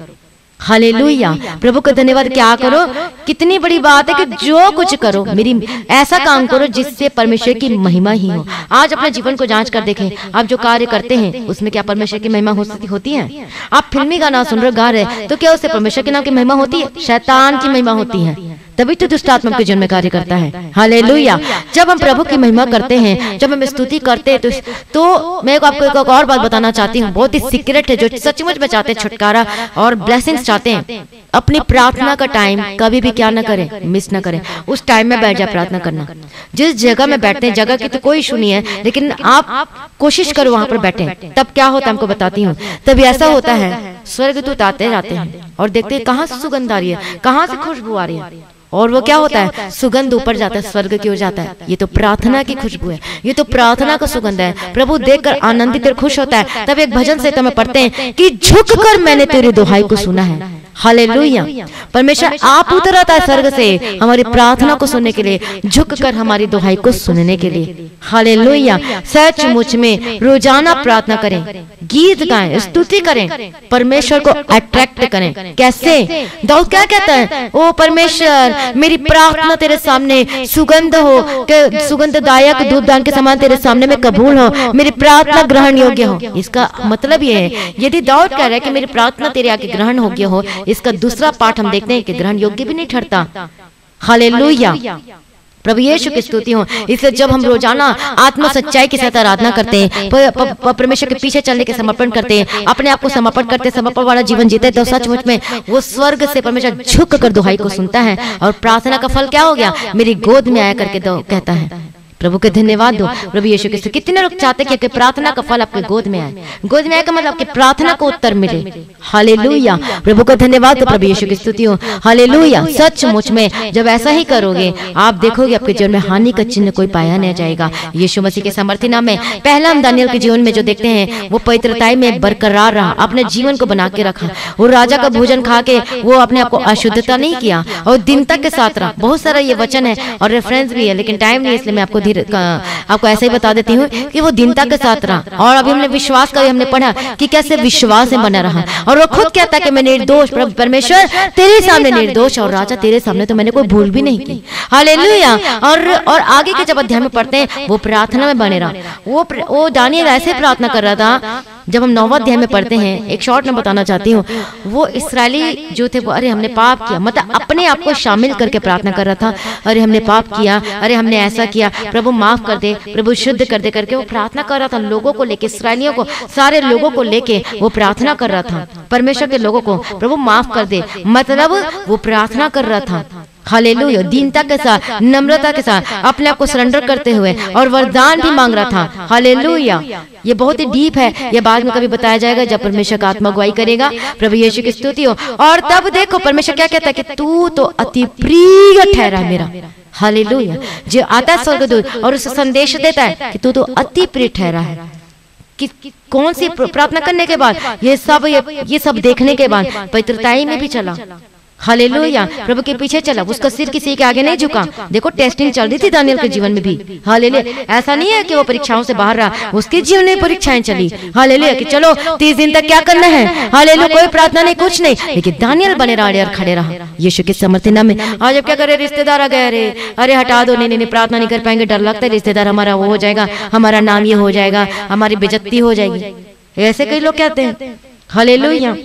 हालेलुया, प्रभु का धन्यवाद। क्या करो? कितनी बड़ी बात है कि जो कुछ करो मेरी, ऐसा काम करो जिससे परमेश्वर की महिमा ही हो। आज अपने जीवन को जांच कर देखें, आप जो कार्य करते हैं उसमें क्या परमेश्वर की महिमा होती है? आप फिल्मी गाना सुन रहे, गा रहे, तो क्या उससे परमेश्वर के नाम की महिमा होती है? शैतान की महिमा होती है, तभी तो दुष्ट आत्मा के जीवन में कार्य करता है। हालेलुया, जब हम प्रभु की महिमा करते हैं, जब हम स्तुति करते हैं, तो मैं आपको एक और बात बताना चाहती हूँ, बहुत ही सीक्रेट है, जो सचमुच में चाहते हैं छुटकारा और ब्लेसिंग्स चाहते हैं। अपनी प्रार्थना का टाइम कभी भी क्या ना करें, मिस ना करें। उस टाइम में बैठ जाए प्रार्थना करना। जिस जगह में बैठते हैं, जगह की तो कोई इशू नहीं है, लेकिन आप कोशिश करो वहां पर बैठे। तब क्या होता है हमको बताती हूँ। तब ऐसा होता है स्वर्गदूत आते रहते हैं और देखते हैं कहाँ से सुगंध आ रही है, कहाँ से खुशबू आ रही है, और वो क्या होता है? सुगंध ऊपर जाता है, स्वर्ग की ओर जाता है। ये तो प्रार्थना की खुशबू है, ये तो प्रार्थना का सुगंध है। प्रभु देखकर आनंदित और खुश होता है। तब एक भजन से हमें पढ़ते हैं कि झुककर मैंने तेरी दुहाई को सुना है। हालेलुया, परमेश्वर आप उतर आता है स्वर्ग से हमारी प्रार्थना को सुनने के लिए, झुककर हमारी दुहाई को सुनने के लिए। हालेलुया, सचमुच में रोजाना प्रार्थना करें, गीत गाएं, स्तुति करें, परमेश्वर को अट्रैक्ट करें। कैसे? दाऊद क्या कहता है? ओ परमेश्वर, मेरी प्रार्थना तेरे सामने सुगंध हो, सुगंधदायक धूपदान के समान तेरे सामने में कबूल हो, मेरी प्रार्थना ग्रहण योग्य हो। इसका मतलब ये है, यदि दाऊद कह रहा है कि मेरी प्रार्थना तेरे आगे ग्रहण योग्य हो, इसका दूसरा पाठ हम देखते हैं कि ग्रहण योग्य भी नहीं ठहरता। हालेलुया, प्रभु यीशु की स्तुति हो। इसलिए जब हम रोजाना आत्मा सच्चाई के साथ आराधना करते हैं, परमेश्वर के पीछे चलने के समर्पण करते हैं, अपने आप को समर्पण करते, समर्पण वाला जीवन जीते, तो सचमुच में वो स्वर्ग से परमेश्वर झुक कर दुहाई को सुनता है। और प्रार्थना का फल क्या हो गया? मेरी गोद में आया करके कहता है। प्रभु के धन्यवाद दो, प्रभु यीशु के। कितने लोग चाहते हैं कि प्रार्थना का फल आपके गोद में आए? गोद में आए का मतलब आपकी प्रार्थना को उत्तर मिले। हालेलुया, प्रभु का धन्यवाद दो, प्रभु यीशु की स्तुति हो। हालेलुया, सचमुच में जब ऐसा ही करोगे आप देखोगे आपके जीवन में हानि का चिन्ह कोई पाया नहीं जाएगा। यीशु मसीह के सामर्थ्य नाम में पहला हम दानियल के जीवन में जो देखते हैं, वो पवित्रताई में बरकरार रहा, अपने जीवन को बना के रखा। वो राजा का भोजन खा के वो अपने आप को अशुद्धता नहीं किया और दीनता के साथ रहा। बहुत सारा ये वचन है और रेफरेंस भी है, लेकिन टाइम नहीं, इसलिए मैं आपको ऐसे ही बता देती हूँ कि वो दीनता के साथ रहा। और अभी हमने विश्वास का हमने पढ़ा कि कैसे विश्वास में बना रहा। और वो खुद कहता है कि मैं निर्दोष, परमेश्वर तेरे सामने निर्दोष, और राजा तेरे सामने तो मैंने कोई भूल भी नहीं की। हालेलुया। और आगे के जब अध्याय में पढ़ते हैं, वो प्रार्थना में बने रहा। वो दानियल ऐसे प्रार्थना कर रहा था। जब हम 9वां अध्याय में पढ़ते हैं, एक शॉर्ट में बताना चाहती हूँ, वो इस्राएली जो थे वो अरे हमने पाप किया, मतलब अपने आप को शामिल करके प्रार्थना कर रहा था। अरे हमने पाप किया, अरे हमने ऐसा किया, प्रभु माफ कर दे, प्रभु शुद्ध कर दे करके वो प्रार्थना कर रहा था। लोगों को लेके, इसराइलियों को, सारे लोगों को लेके वो प्रार्थना कर रहा था। परमेश्वर के लोगों को प्रभु माफ कर दे, मतलब वो प्रार्थना कर रहा था। हालेलुया, दीनता के साथ, नम्रता के साथ, अपने आप को सरेंडर करते हुए, और वरदान भी मांग रहा था। हालेलुया, ये बहुत ही डीप है, ये बाद में कभी बताया जाएगा जब परमेश्वर का आत्मा अगुवाई करेगा। प्रभु यीशु की स्तुति हो। और तब देखो परमेश्वर क्या कहता है कि तू तो अति प्रिय ठहरा मेरा। हालेलुया। जो आता है स्वर्गदूत और उसे संदेश देता है कि तू तो अति प्रिय ठहरा है। कि कौन सी प्रार्थना करने के बाद ये सब देखने के बाद पवित्रताई में भी चला, हालेलुया, प्रभु के पीछे चला, उसका सिर किसी के आगे नहीं झुका। देखो टेस्टिंग चल रही थी दानियल के जीवन में भी, हालेलुया। ऐसा नहीं है कि वो परीक्षाओं से बाहर रहा, उसके जीवन में परीक्षाएं चली, हालेलुया, कि चलो 30 दिन तक क्या करना है, हालेलुया, कोई प्रार्थना नहीं, कुछ नहीं, लेकिन दानियल बने रहा और खड़े रहा यीशु के समर्थन नाम में। आज अब क्या करे, रिश्तेदार आ गए, अरे हटा दो, नहीं प्रार्थना नहीं कर पाएंगे, डर लगता है रिश्तेदार हमारा वो हो जाएगा, हमारा नाम ये हो जाएगा, हमारी बेइज्जती हो जाएगी, ऐसे कई लोग कहते हैं, हालेलुया।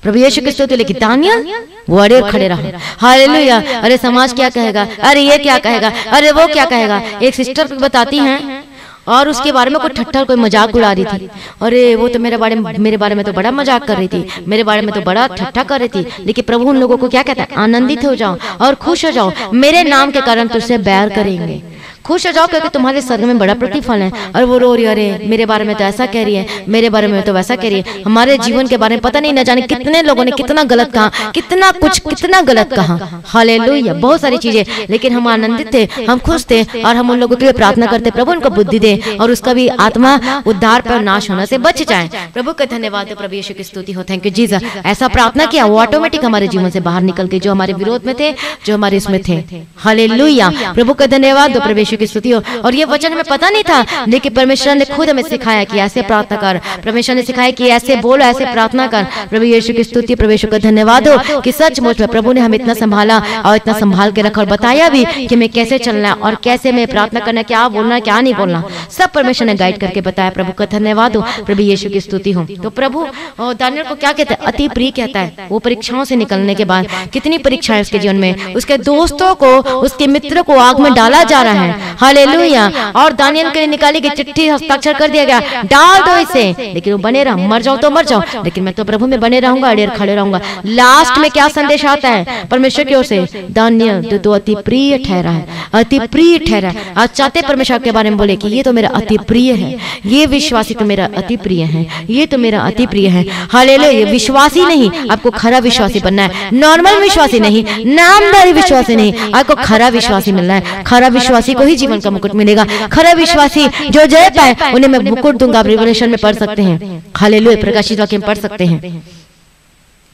प्रभु यीशु की स्तुति। लेकिन दानियल वो अड़े खड़े रहा, हालेलुया। अरे समाज क्या कहेगा, अरे ये क्या कहेगा, अरे वो क्या कहेगा। एक सिस्टर बताती हैं और उसके बारे में कोई ठट्ठा कोई मजाक उड़ा रही थी, अरे वो तो मेरे बारे में तो बड़ा मजाक कर रही थी, मेरे बारे में तो बड़ा ठट्ठा कर रही थी। लेकिन प्रभु उन लोगों को क्या कहता है, आनंदित हो जाओ और खुश हो जाओ, मेरे नाम के कारण तुझसे बैर करेंगे, खुश हो जाओ क्योंकि तुम्हारे स्वर्ग में बड़ा प्रतिफल है। और वो रो रही, अरे मेरे बारे में तो ऐसा कह रही है, मेरे बारे में तो वैसा कह रही है। हमारे जीवन के बारे में पता नहीं, न जाने कितने लोगों ने कितना गलत कहा, कितना गलत कहा, हालेलुया, बहुत सारी चीजें। लेकिन हम आनंदित थे, हम खुश थे और हम उन लोगों के लिए प्रार्थना करते, प्रभु उनको बुद्धि दे और उसका भी आत्मा उद्धार पर नाश होने से बच जाए। प्रभु का धन्यवाद, प्रभु यीशु की स्तुति हो, थैंक यू जीसस। ऐसा प्रार्थना किया, वो ऑटोमेटिक हमारे जीवन से बाहर निकल के, जो हमारे विरोध में थे, जो हमारे इसमें थे, हालेलुया। प्रभु का धन्यवाद, प्रभु यीशु की स्तुति हो। और ये वचन हमें पता नहीं था, लेकिन परमेश्वर ने खुद हमें सिखाया कि ऐसे प्रार्थना कर, परमेश्वर ने सिखाया कि ऐसे बोलो, ऐसे प्रार्थना कर। प्रभु यीशु की स्तुति, प्रभु यीशु का धन्यवाद हो कि सचमुच में प्रभु ने हमें इतना संभाला और इतना संभाल के रखा और बताया भी कि मैं कैसे चलना है और कैसे मैं प्रार्थना करना, क्या बोलना क्या नहीं बोलना, सब परमेश्वर ने गाइड करके बताया। प्रभु का धन्यवाद हो, प्रभु यीशु की स्तुति हो। तो प्रभु दानियल को क्या कहता है, अति प्रिय कहता है। वो परीक्षाओं से निकलने के बाद कितनी परीक्षाएं उसके जीवन में, उसके दोस्तों को, उसके मित्रों को आग में डाला जा रहा है, हालेलुया। और दानियल के लिए निकाली गई चिट्ठी हस्ताक्षर कर दिया गया, डाल दो इसे, लेकिन वो बने रहा, मर जाओ तो मर जाओ, लेकिन मैं तो प्रभु में बने रहूंगा, अड़े खड़े रहूंगा। लास्ट में क्या संदेश आता है परमेश्वर की ओर से, दानियल तो अति प्रिय ठहरा है, अति प्रिय ठहरा है। आज चाहते परमेश्वर के बारे में बोले कि ये तो मेरा अति प्रिय है, ये विश्वासी तो मेरा अति प्रिय है, ये तो मेरा अति प्रिय है, हालेलुया। विश्वासी नहीं, आपको खरा विश्वासी बनना है, नॉर्मल विश्वासी नहीं, नामधारी विश्वासी नहीं, आपको खरा विश्वासी मिलना है। खरा विश्वासी को ही जीवन का मुकुट मिलेगा। खरा विश्वासी जो जय पाए उन्हें मैं मुकुट दूंगा। आप रिवलेशन में पढ़ सकते हैं, हालेलुया, प्रकाशित वाक्य में पढ़ सकते हैं,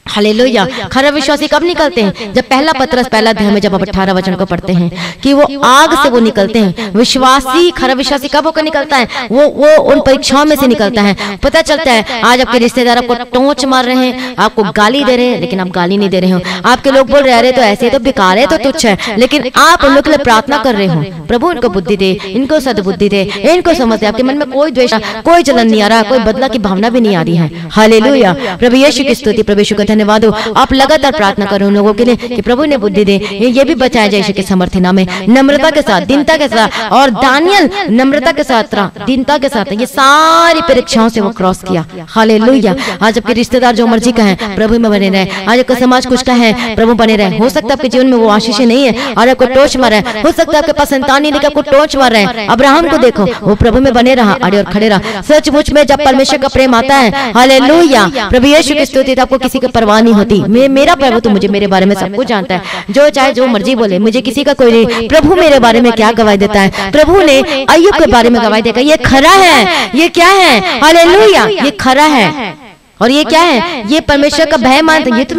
हालेलुया। खरा विश्वासी कब निकलते हैं, जब पहला पत्रस पहला अध्याय में जब आप 18 वचन को पढ़ते हैं कि वो आग से वो निकलते हैं। विश्वासी, खरा विश्वासी कब होकर निकलता है, वो उन परीक्षाओं में से निकलता है। पता चलता है आज आपके रिश्तेदार आपको टोंच मार रहे हैं, आपको गाली दे रहे हैं, लेकिन आप गाली नहीं दे रहे हो। आपके लोग बोल रहे अरे तो ऐसे तो बेकार है, तो तुच्छ है, लेकिन आप उन लोग के लिए प्रार्थना कर रहे हो, प्रभु इनको बुद्धि दे, इनको सद्बुद्धि दे, इनको समझ दे। आपके मन में कोई द्वेष, कोई जलन नहीं आ रहा, कोई बदला की भावना भी नहीं आ रही है, हालेलुया। प्रभु यीशु की स्तुति, प्रभु यीशु का धन्यवाद हो। आप लगातार प्रार्थना करो उन लोगों के लिए कि प्रभु ने बुद्धि दे, ये भी बचाया जाए यीशु के समर्थ नाम में, नम्रता के साथ, दीनता के साथ। और दानियल नम्रता के साथ, दीनता के साथ ये सारी परीक्षाओं से वो क्रॉस किया, हालेलुया। आज आपके रिश्तेदार जो मर्जी का है प्रभु में बने रहे, आज आपका समाज कुछ का है प्रभु बने रहे। हो सकता है आपके जीवन में वो आशीष नहीं है और आपको टोच मार रहा है, हो सकता है आपके पास संतान नहीं, लेकिन आपको टोच मार रहे हैं। अब्राहम को देखो, वो प्रभु में बने रहा, अड़े और खड़े रहा। सचमुच में जब परमेश्वर का प्रेम आता है, हालेलुया, प्रभु यीशु की स्तुति, आपको किसी की परवाह नहीं होती। मेरा प्रभु तो मुझे मेरे बारे में सब कुछ जानता है, जो चाहे जो मर्जी बोले, मुझे किसी का कोई नहीं। प्रभु मेरे बारे में क्या गवाही देता है, प्रभु ने अय्यूब के बारे में गवाही देगा, ये खरा है, ये क्या है, हालेलुया, ये खरा है। और ये क्या है, ये परमेश्वर का भय मानता है, ये तो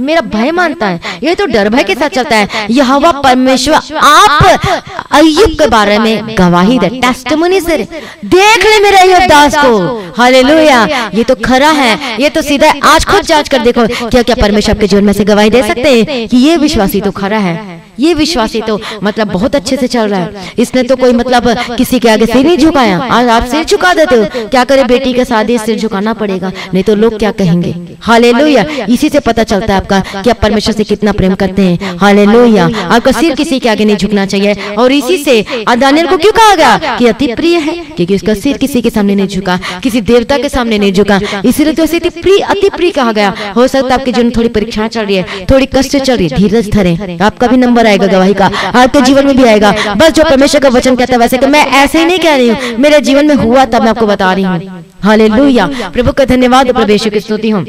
मेरा भय मानता है, ये तो डर भय के साथ चलता है। यहोवा परमेश्वर आप अय्यूब के बारे में गवाही दे, टेस्टिमनी से देख ले मेरे अय्यूब दास को, हालेलुया, ये तो खरा है, ये तो सीधा। आज खुद जांच कर देखो, क्या परमेश्वर आपके जीवन में से गवाही दे सकते हैं कि ये विश्वासी तो खरा है, ये विश्वासी तो मतलब बहुत अच्छे से चल रहा है, इसने तो कोई मतलब किसी के आगे सिर नहीं झुकाया। आज आप सिर झुका देते हो, क्या करे, बेटी के शादी सिर झुकाना पड़ेगा, नहीं तो लोग क्या कहेंगे, हालेलुया। इसी से पता चलता है आपका कि आप परमेश्वर से कितना प्रेम करते हैं, हालेलुया। आपका सिर किसी के आगे नहीं झुकना चाहिए। और इसी से दानियल को क्यों कहा गया कि अति प्रिय है, क्योंकि उसका सिर किसी के सामने नहीं झुका, किसी देवता के सामने नहीं झुका, इसीलिए तो अति प्रिय कहा गया। हो सकता है आपके जीवन में थोड़ी परीक्षा चल रही है, थोड़ी कष्ट चल रही है, धीरज धरें, आपका भी नंबर आएगा गवाही का, आपके जीवन में भी आएगा। बस जो परमेश्वर का वचन कहता है वैसे कि मैं ऐसे ही नहीं कह रही हूँ, मेरे जीवन में हुआ तब मैं आपको बता रही हूँ, हालेलुया। प्रभु का धन्यवाद, प्रभु यीशु की स्तुति हो।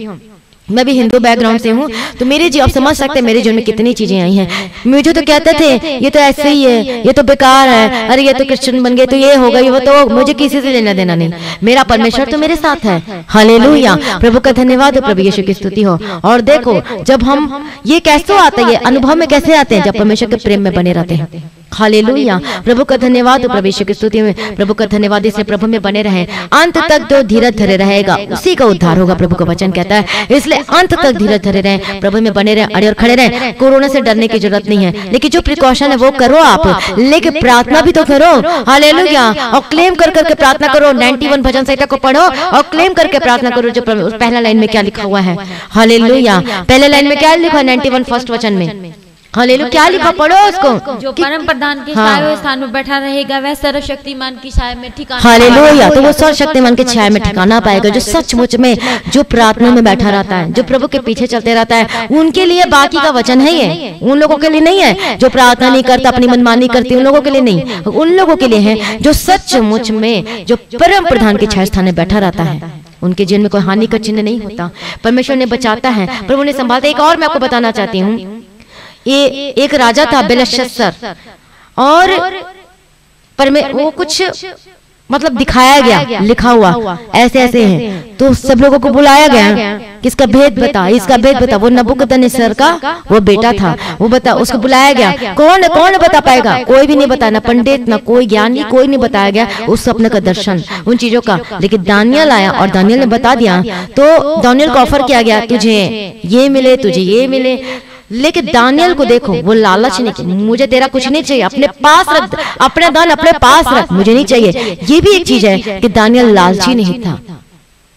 मैं भी हिंदू बैकग्राउंड से हूँ, तो मेरे जी आप समझ सकते हैं मेरे जीवन में कितनी चीजें आई हैं। मुझे तो कहते थे ये तो ऐसे ही है, ये तो बेकार है, अरे ये तो क्रिश्चियन बन गए तो ये होगा, ये तो मुझे किसी से लेना देना नहीं, मेरा परमेश्वर तो मेरे साथ है। हालेलुया, प्रभु का धन्यवाद हो, प्रभु यीशु की स्तुति हो। और देखो जब हम ये कैसे आता है, ये अनुभव में कैसे आते हैं, जब परमेश्वर के प्रेम में बने रहते हैं। हालेलुया, प्रभु का धन्यवाद हो, प्रभु यीशु की स्तुति में, प्रभु का धन्यवाद, इसलिए प्रभु में बने रहे, अंत तक जो धीरज धरे रहेगा उसी का उद्धार होगा, प्रभु का वचन कहता है। इसलिए अंत तक धीरज धरे रहे, प्रभु में बने रहे, अड़े और खड़े रहे। कोरोना से डरने की जरूरत नहीं है, लेकिन जो प्रिकॉशन है वो करो आप, लेकिन प्रार्थना भी तो करो। हालेलुया, और क्लेम कर करके प्रार्थना करो। 91 भजन संहिता को पढ़ो और क्लेम करके प्रार्थना करो। जो पहला लाइन में क्या लिखा हुआ है, हालेलुया, पहले लाइन में क्या लिखा है, 91 फर्स्ट वचन में, हालेलुया, क्या लिखा, पढ़ो उसको। जो परम प्रधान के छाए स्थान में बैठा रहेगा वह सर्वशक्तिमान की छाया में ठिकाना। हालेलुया, तो वो सर्वशक्तिमान की छाया में ठिकाना पाएगा। जो सचमुच में जो प्रार्थना में बैठा रहता है, जो प्रभु के पीछे चलते रहता है, उनके लिए बाकी का वचन है ये, उन लोगों के लिए नहीं है जो प्रार्थना नहीं करता, अपनी मनमानी करती, उन लोगों के लिए नहीं, उन लोगों के लिए है जो सचमुच में जो परम प्रधान के छाया स्थान में बैठा रहता है। उनके जीवन में कोई हानि का चिन्ह नहीं होता, परमेश्वर ने बचाता है, प्रभु ने संभालता है। एक और मैं आपको बताना चाहती हूँ, ये एक राजा था बेलशस्सर, और पर में वो कुछ मतलब दिखाया गया, लिखा हुआ ऐसे ऐसे हैं, तो सब लोगों को बुलाया गया, किसका भेद बता, इसका भेद बता। वो नबूकदनेस्सर का वो बेटा था, वो बता, उसको बुलाया गया। कौन बता पाएगा, कोई भी नहीं बताया, ना पंडित ना कोई ज्ञानी, कोई नहीं बताया गया उस सपने का दर्शन, उन चीजों का। लेकिन दानियल आया और दानियल ने बता दिया, तो दानियल को ऑफर किया गया, तुझे ये मिले, तुझे ये मिले। लेकिन दानियल को देखो, वो लालच नहीं किया, मुझे तेरा कुछ नहीं चाहिए, अपने पास रख, अपना दान अपने पास रख, मुझे नहीं चाहिए। ये भी एक चीज है कि दानियल लालची नहीं था।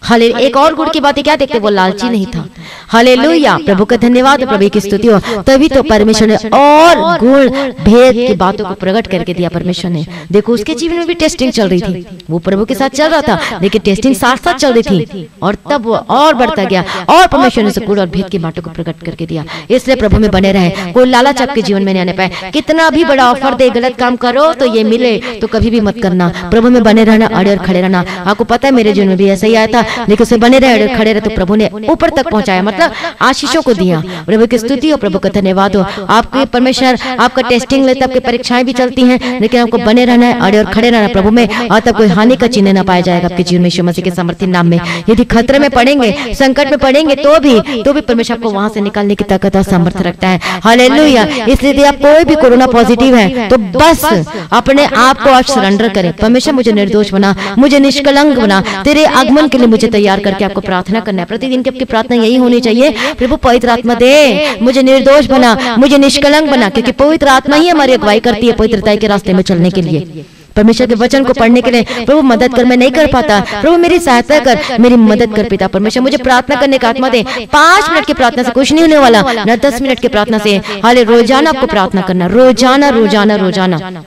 हाले एक और गुण की बात क्या देखते, वो लालची नहीं था। हालेलुया, प्रभु का धन्यवाद, प्रभु की स्तुति हो। तभी तो परमेश्वर ने और गुण भेद की बातों को प्रकट करके दिया परमेश्वर ने। देखो उसके जीवन में भी टेस्टिंग चल रही थी, वो प्रभु के साथ चल रहा था, लेकिन टेस्टिंग साथ साथ चल रही थी, और तब वो और बढ़ता गया, और परमेश्वर ने गुण और भेद की बातों को प्रकट करके दिया। इसलिए प्रभु में बने रहे, कोई लालच आपके जीवन में नहीं आने पाए। कितना भी बड़ा ऑफर दे, गलत काम करो तो ये मिले, तो कभी भी मत करना। प्रभु में बने रहना, अड़े और खड़े रहना। आपको पता है मेरे जीवन में भी ऐसा ही आया था, लेकिन उसे बने रहे, खड़े रहे, तो प्रभु ने ऊपर तक पहुंचाया, मतलब आशीषों को दिया। प्रभु की स्तुति हो, प्रभु का धन्यवाद हो। आपके परमेश्वर आपका टेस्टिंग लेते, आपकी परीक्षाएं भी चलती हैं, लेकिन आपको बने रहना है, अड़े और खड़े रहना प्रभु में, और तब कोई हानि का चिन्ह ना पाया जाएगा आपके जीवन में, यीशु मसीह के सामर्थ्य नाम में। यदि खतरे में पड़ेंगे, संकट में पड़ेंगे, तो भी परमेश्वर आपको वहां से निकालने की ताकत और सामर्थ्य रखता है। हालेलुया, इसलिए यदि आप कोई भी कोरोना पॉजिटिव है, तो बस अपने आप को आज सरेंडर करें। परमेश्वर मुझे निर्दोष बना, मुझे निष्कलंक बना, तेरे आगमन के लिए मुझे तैयार करके आपको प्रार्थना करना है। प्रतिदिन की आपकी प्रार्थना यही होनी चाहिए, प्रभु पवित्र आत्मा दे, मुझे निर्दोष बना, मुझे निष्कलंक बना, क्योंकि पवित्र आत्मा ही हमारी अगुवाई करती है पवित्रता के रास्ते में चलने के लिए। परमेश्वर के वचन को पढ़ने के लिए, प्रभु मदद कर, मैं नहीं कर पाता, प्रभु मेरी सहायता कर, मेरी मदद कर पिता परमेश्वर, मुझे प्रार्थना करने का आत्मा दे। 5 मिनट की प्रार्थना से कुछ नहीं होने वाला, न 10 मिनट की प्रार्थना से। हाले रोजाना आपको प्रार्थना करना, रोजाना रोजाना रोजाना।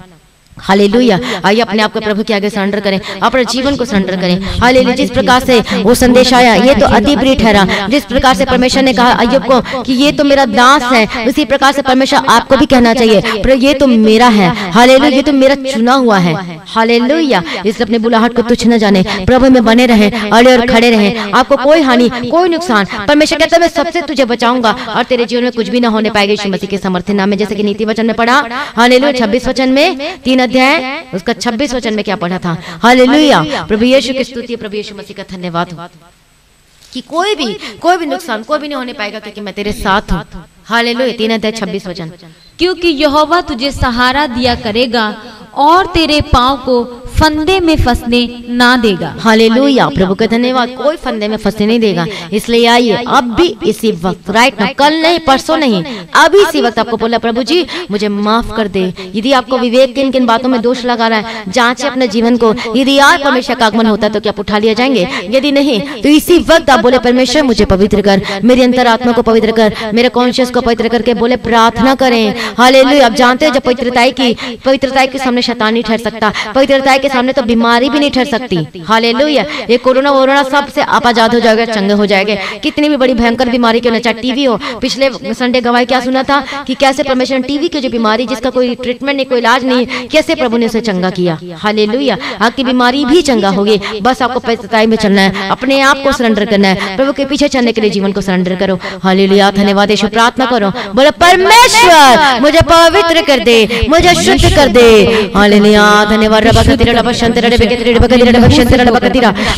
हालेलुया, आइए अपने आप को प्रभु के आगे सरेंडर करें, अपने जीवन को सरेंडर करें। हालेलुया, जिस प्रकार से वो संदेश आया, ये तो अति प्रिय ठहरा। जिस प्रकार से परमेश्वर ने कहा अय्यूब को कि ये तो मेरा दास है, उसी प्रकार से परमेश्वर आपको भी कहना चाहिए, पर ये तो मेरा है। हालेलुया, ये तो मेरा चुना हुआ है। हालेलुया, इसलिए अपने बुलाहट को तुच्छ न जाने, प्रभु में बने रहे, अड़े और खड़े रहे। आपको कोई हानि, कोई नुकसान, परमेश्वर कहता है मैं सबसे तुझे बचाऊंगा, और तेरे जीवन में कुछ भी ना होने पाएगा यीशु मसीह के सामर्थ्य नाम में। जैसे कि नीति वचन में पढ़ा, हालेलुया 26 वचन में 3 अध्याय उसका 26 वचन में क्या पढ़ा था। हालेलुया, प्रभु यीशु की स्तुति, प्रभु यीशु मसीह का धन्यवाद हो कि कोई भी नुकसान कोई भी नहीं होने पाएगा, क्योंकि मैं तेरे साथ हूँ। हालेलुया, 3 अध्याय 26 वचन। क्योंकि यहोवा तुझे सहारा दिया करेगा और तेरे पांव को फंदे में फंसने ना देगा। हालेलुया, प्रभु का धन्यवाद, कोई फंदे में फंसने नहीं देगा। इसलिए आइए अब भी इसी वक्त, राइट ना, कल नहीं, परसों नहीं, अभी इसी वक्त आपको बोला प्रभु जी मुझे माफ कर दे। यदि आपको विवेक किन किन बातों में दोष लगा रहा है, जांचे अपने जीवन को। यदि आज परमेश्वर का आगमन होता तो क्या आप उठा लिया जाएंगे? यदि नहीं तो इसी वक्त आप बोले परमेश्वर मुझे पवित्र कर, मेरी अंतरात्मा को पवित्र कर, मेरे कॉन्शियस को पवित्र करके बोले प्रार्थना करें। हालेलुया, आप जानते हैं जब पवित्रता के सामने शैतान नहीं ठहर सकता, पवित्रता के के सामने तो बीमारी भी नहीं ठहर सकती। हालेलुया। ये कोरोना वोरोना सब से आप आजाद हो जाएगा, चंगे हो जाएंगे। कितनी भी बड़ी भयंकर बीमारी क्यों ना, चाहे टीवी हो। पिछले संडे गवाही क्या सुना था कि कैसे परमेश्वर टीवी की जो बीमारी जिसका कोई ट्रीटमेंट नहीं, कोई इलाज नहीं, कैसे प्रभु ने उसे चंगा किया। हालेलुया। आपकी बीमारी भी चंगा होगी, बस आपको पवित्रता में चलना है, अपने आप को सरेंडर करना है, प्रभु के पीछे चलने के लिए जीवन को सरेंडर करो। हालेलुया। धन्यवाद यीशु। प्रार्थना करो, बोलो परमेश्वर मुझे पवित्र कर दे, मुझे शुद्ध कर दे। हालेलुया। धन्यवाद।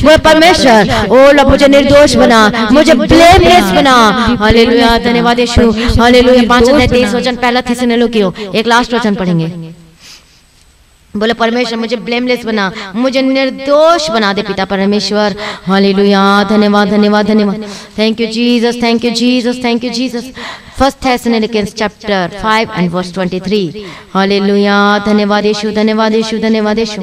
बोलो परमेश्वर ओ मुझे निर्दोष बना, मुझे ब्लेमलेस बना। हालेलुया। धन्यवाद यीशु। हालेलुया। 5:23 वचन पहला थिस्सलुनीकियों, एक लास्ट वचन पढ़ेंगे। बोले परमेश्वर मुझे ब्लेमलेस बना, मुझे निर्दोष बना दे पिता परमेश्वर। हालेलुया। धन्यवाद धन्यवाद धन्यवाद। Thank you Jesus, thank you Jesus, thank you Jesus. 1 Thessalonians chapter 5 and verse 23। Hallelujah. धन्यवाद यीशु, धन्यवाद यीशु, धन्यवाद यीशु।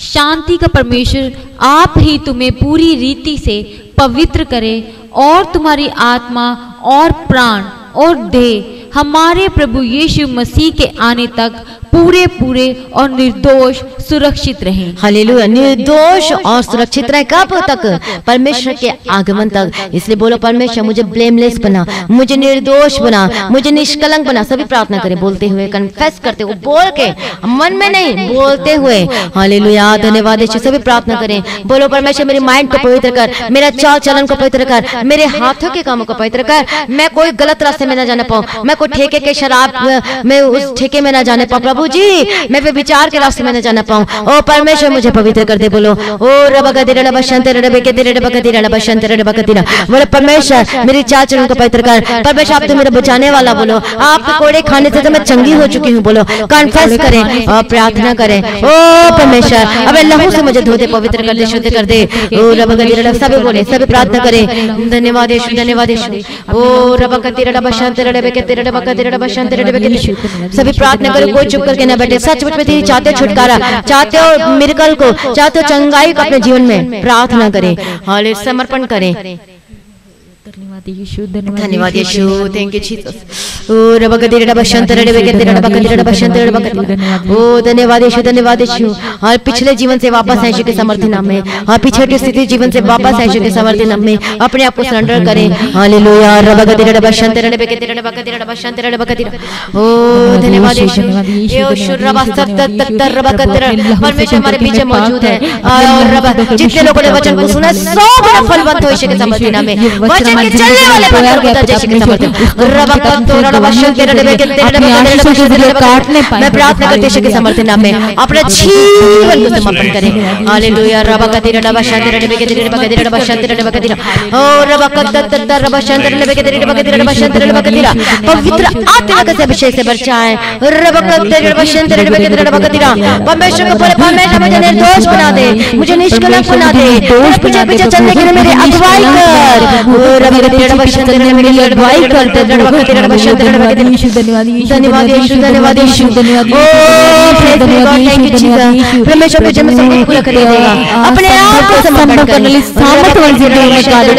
शांति का परमेश्वर आप ही तुम्हें पूरी रीति से पवित्र करे और तुम्हारी आत्मा और प्राण और देह हमारे प्रभु यीशु मसीह के आने तक पूरे पूरे और निर्दोष सुरक्षित रहें। हालेलुया। निर्दोष और सुरक्षित रहे कब तक? परमेश्वर के आगमन तक। इसलिए बोलो परमेश्वर मुझे ब्लेमलेस बना, मुझे निर्दोष बना, मुझे निष्कलंक बना। सभी प्रार्थना करें बोलते हुए, कन्फेस करते हुए, बोल के, मन में नहीं, बोलते हुए। हालेलुया। धन्यवाद यीशु। सभी प्रार्थना करें, बोलो परमेश्वर मेरे माइंड को पवित्र कर, मेरा चाल चलन को पवित्र कर, मेरे हाथों के कामों को पवित्र कर। मैं कोई गलत रास्ते में न जाने पाऊं, मैं कोई ठेके के शराब में उस ठेके में न जाने पाऊं। प्रभु जी मैं भी विचार के रास्ते में न जाना पाऊं। ओ परमेश्वर मुझे पवित्र कर दे। बोलो ओ रबगदिरा बशंतरे रबगदिरा रबगदिरा बशंतरे रबगदिरा। बोलो परमेश्वर मेरी चाल चलन को पवित्र कर। परमेश्वर आप तो मेरा बचाने वाला। बोलो आप कोड़े खाने से तो मैं चंगी हो चुकी हूं। बोलो कन्फेस करें और प्रार्थना करें। ओ परमेश्वर अब लहू से मुझे धो दे, पवित्र कर दे, शुद्ध कर दे। ओ रबगदिरा। सभी बोले, सभी प्रार्थना करें। धन्यवाद यीशु, धन्यवाद यीशु। ओ रबगदिरा बशंतरे रबगदिरा रबगदिरा बशंतरे रबगदिरा। सभी प्रार्थना करो, कोई चुप करके न बैठे। सचमुच में तेरी चाहते हो छुटकारा, चाहते हो मिरेकल को, चाहते हो चंगाई को अपने जीवन में, प्रार्थना करें, हालेलुया, समर्पण करें। धन्यवाद यीशु। Thank you Jesus. ओ रबगदिरा बशंतरे रबगदिरा रबगदिरा रबशंतरे रबगदिरा। ओ धन्यवाद यीशु, धन्यवाद यीशु। और पिछले जीवन से वापस आए यीशु के समर्थी नाम में, और पिछले की स्थिति जीवन से वापस आए यीशु के समर्थी नाम में अपने आप को सरेंडर करें। हालेलुया। रबगदिरा बशंतरे रबगदिरा रबगदिरा रबशंतरे रबगदिरा। ओ धन्यवाद यीशु। यीशु रबस्तत रबगदिरा। परमेश्वर हमारे पीछे मौजूद है। और रब जितने लोगों ने वचन को सुना 100 गुना फलवंत हो यीशु के समर्थी नाम में। वचन के चलने वाले मैं प्रार्थना करते यीशु के समर्थन नाम में अपने जीवन को समर्पण करें। हालेलुया। रबगदिरा रबशंतरे रबगदिरा रबगदिरा रबशंतरे रबगदिरा। ओ रबगदिरा रबशंतरे रबगदिरा रबगदिरा रबशंतरे रबगदिरा। पवित्र आत्मा के अभिषेक से बरसाएं। रबगदिरा रबशंतरे रबगदिरा रबगदिरा। परमेश्वर को बोले परमेश्वर मुझे निर्दोष बना दे, मुझे निष्कलंक बना दे, पीछे पीछे चलने के लिए मेरी अगुवाई कर। रबगदिरा बशंतरे में मेरी अगुवाई कर। रबगदिरा बशंतरे रबगदिरा। धन्यवाद यीशु, धन्यवाद Yeshu. Oh praise God, thank you Jesus. परमेश्वर मुझे सब कुछ पूरा कर देगा। अपने आप को समर्पण करने की सामर्थ्य जिंदगी में कार्य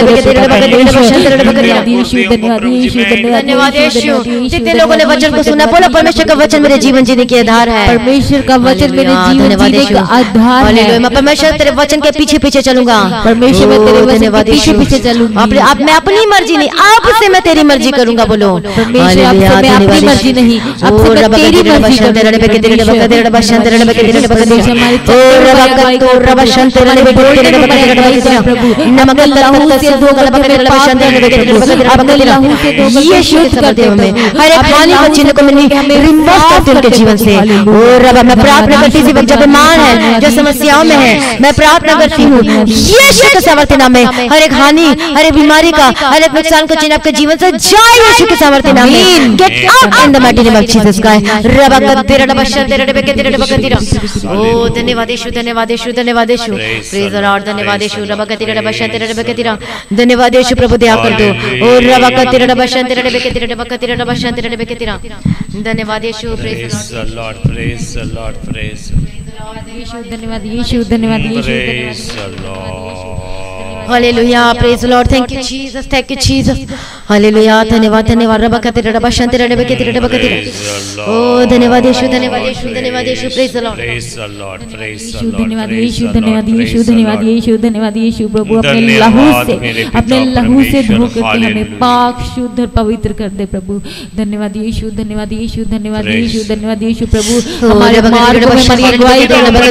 धन्यवाद यीशु। जितने लोगों ने वचन को सुना, बोलो परमेश्वर का वचन मेरे जीवन जीने के आधार है। परमेश्वर का वचन मेरे जीवन जीने का आधार है। मैं परमेश्वर तेरे वचन के पीछे पीछे चलूंगा। परमेश्वर मैं तेरे वचन के पीछे पीछे चलूंगा। अब मैं अपनी मर्जी नहीं, अब से मैं तेरी मर्जी करूंगा। बोलो परमेश्वर अब से मैं अपनी मर्जी नहीं, अब से मैं तेरी मर्जी करूंगा। जीवन से मैं प्रार्थना करती थी जब बीमार है, जो समस्याओं में है, मैं प्रार्थना करती हूँ यीशु के सामर्थ्य नाम में हर एक हानि, हर एक बीमारी का, हर एक नुकसान को चिन्ह आपके जीवन से जाए यीशु के सामर्थ्य नाम में। Get out in the mighty name of Jesus Christ. ओ धन्यवाद यीशु, धन्यवाद यीशु, धन्यवाद यीशु। Praise the Lord. धन्यवाद यीशु। धन्यवाद यीशु। प्रभु दया कर दो। ओ धन्यवाद Yeshu. Praise the Lord, praise the Lord, praise धन्यवाद यीशु, धन्यवाद Yeshu. Hallelujah. Praise the Lord. Thank you Jesus, thank you Jesus. Hallelujah, धन्यवाद धन्यवाद। रबा कते रबा शांति रबा कते रबा कते। ओ धन्यवाद यीशु, धन्यवाद यीशु, धन्यवाद यीशु। प्रेज द लॉर्ड, धन्यवाद यीशु, धन्यवाद यीशु, धन्यवाद यीशु, धन्यवाद यीशु। प्रभु अपने लहू से धो करके हमें पाक शुद्ध और पवित्र कर दे प्रभु। धन्यवाद यीशु, धन्यवाद यीशु, धन्यवाद यीशु, धन्यवाद यीशु। प्रभु हमारे मार्ग में हमारी अगुवाई कर, हमारे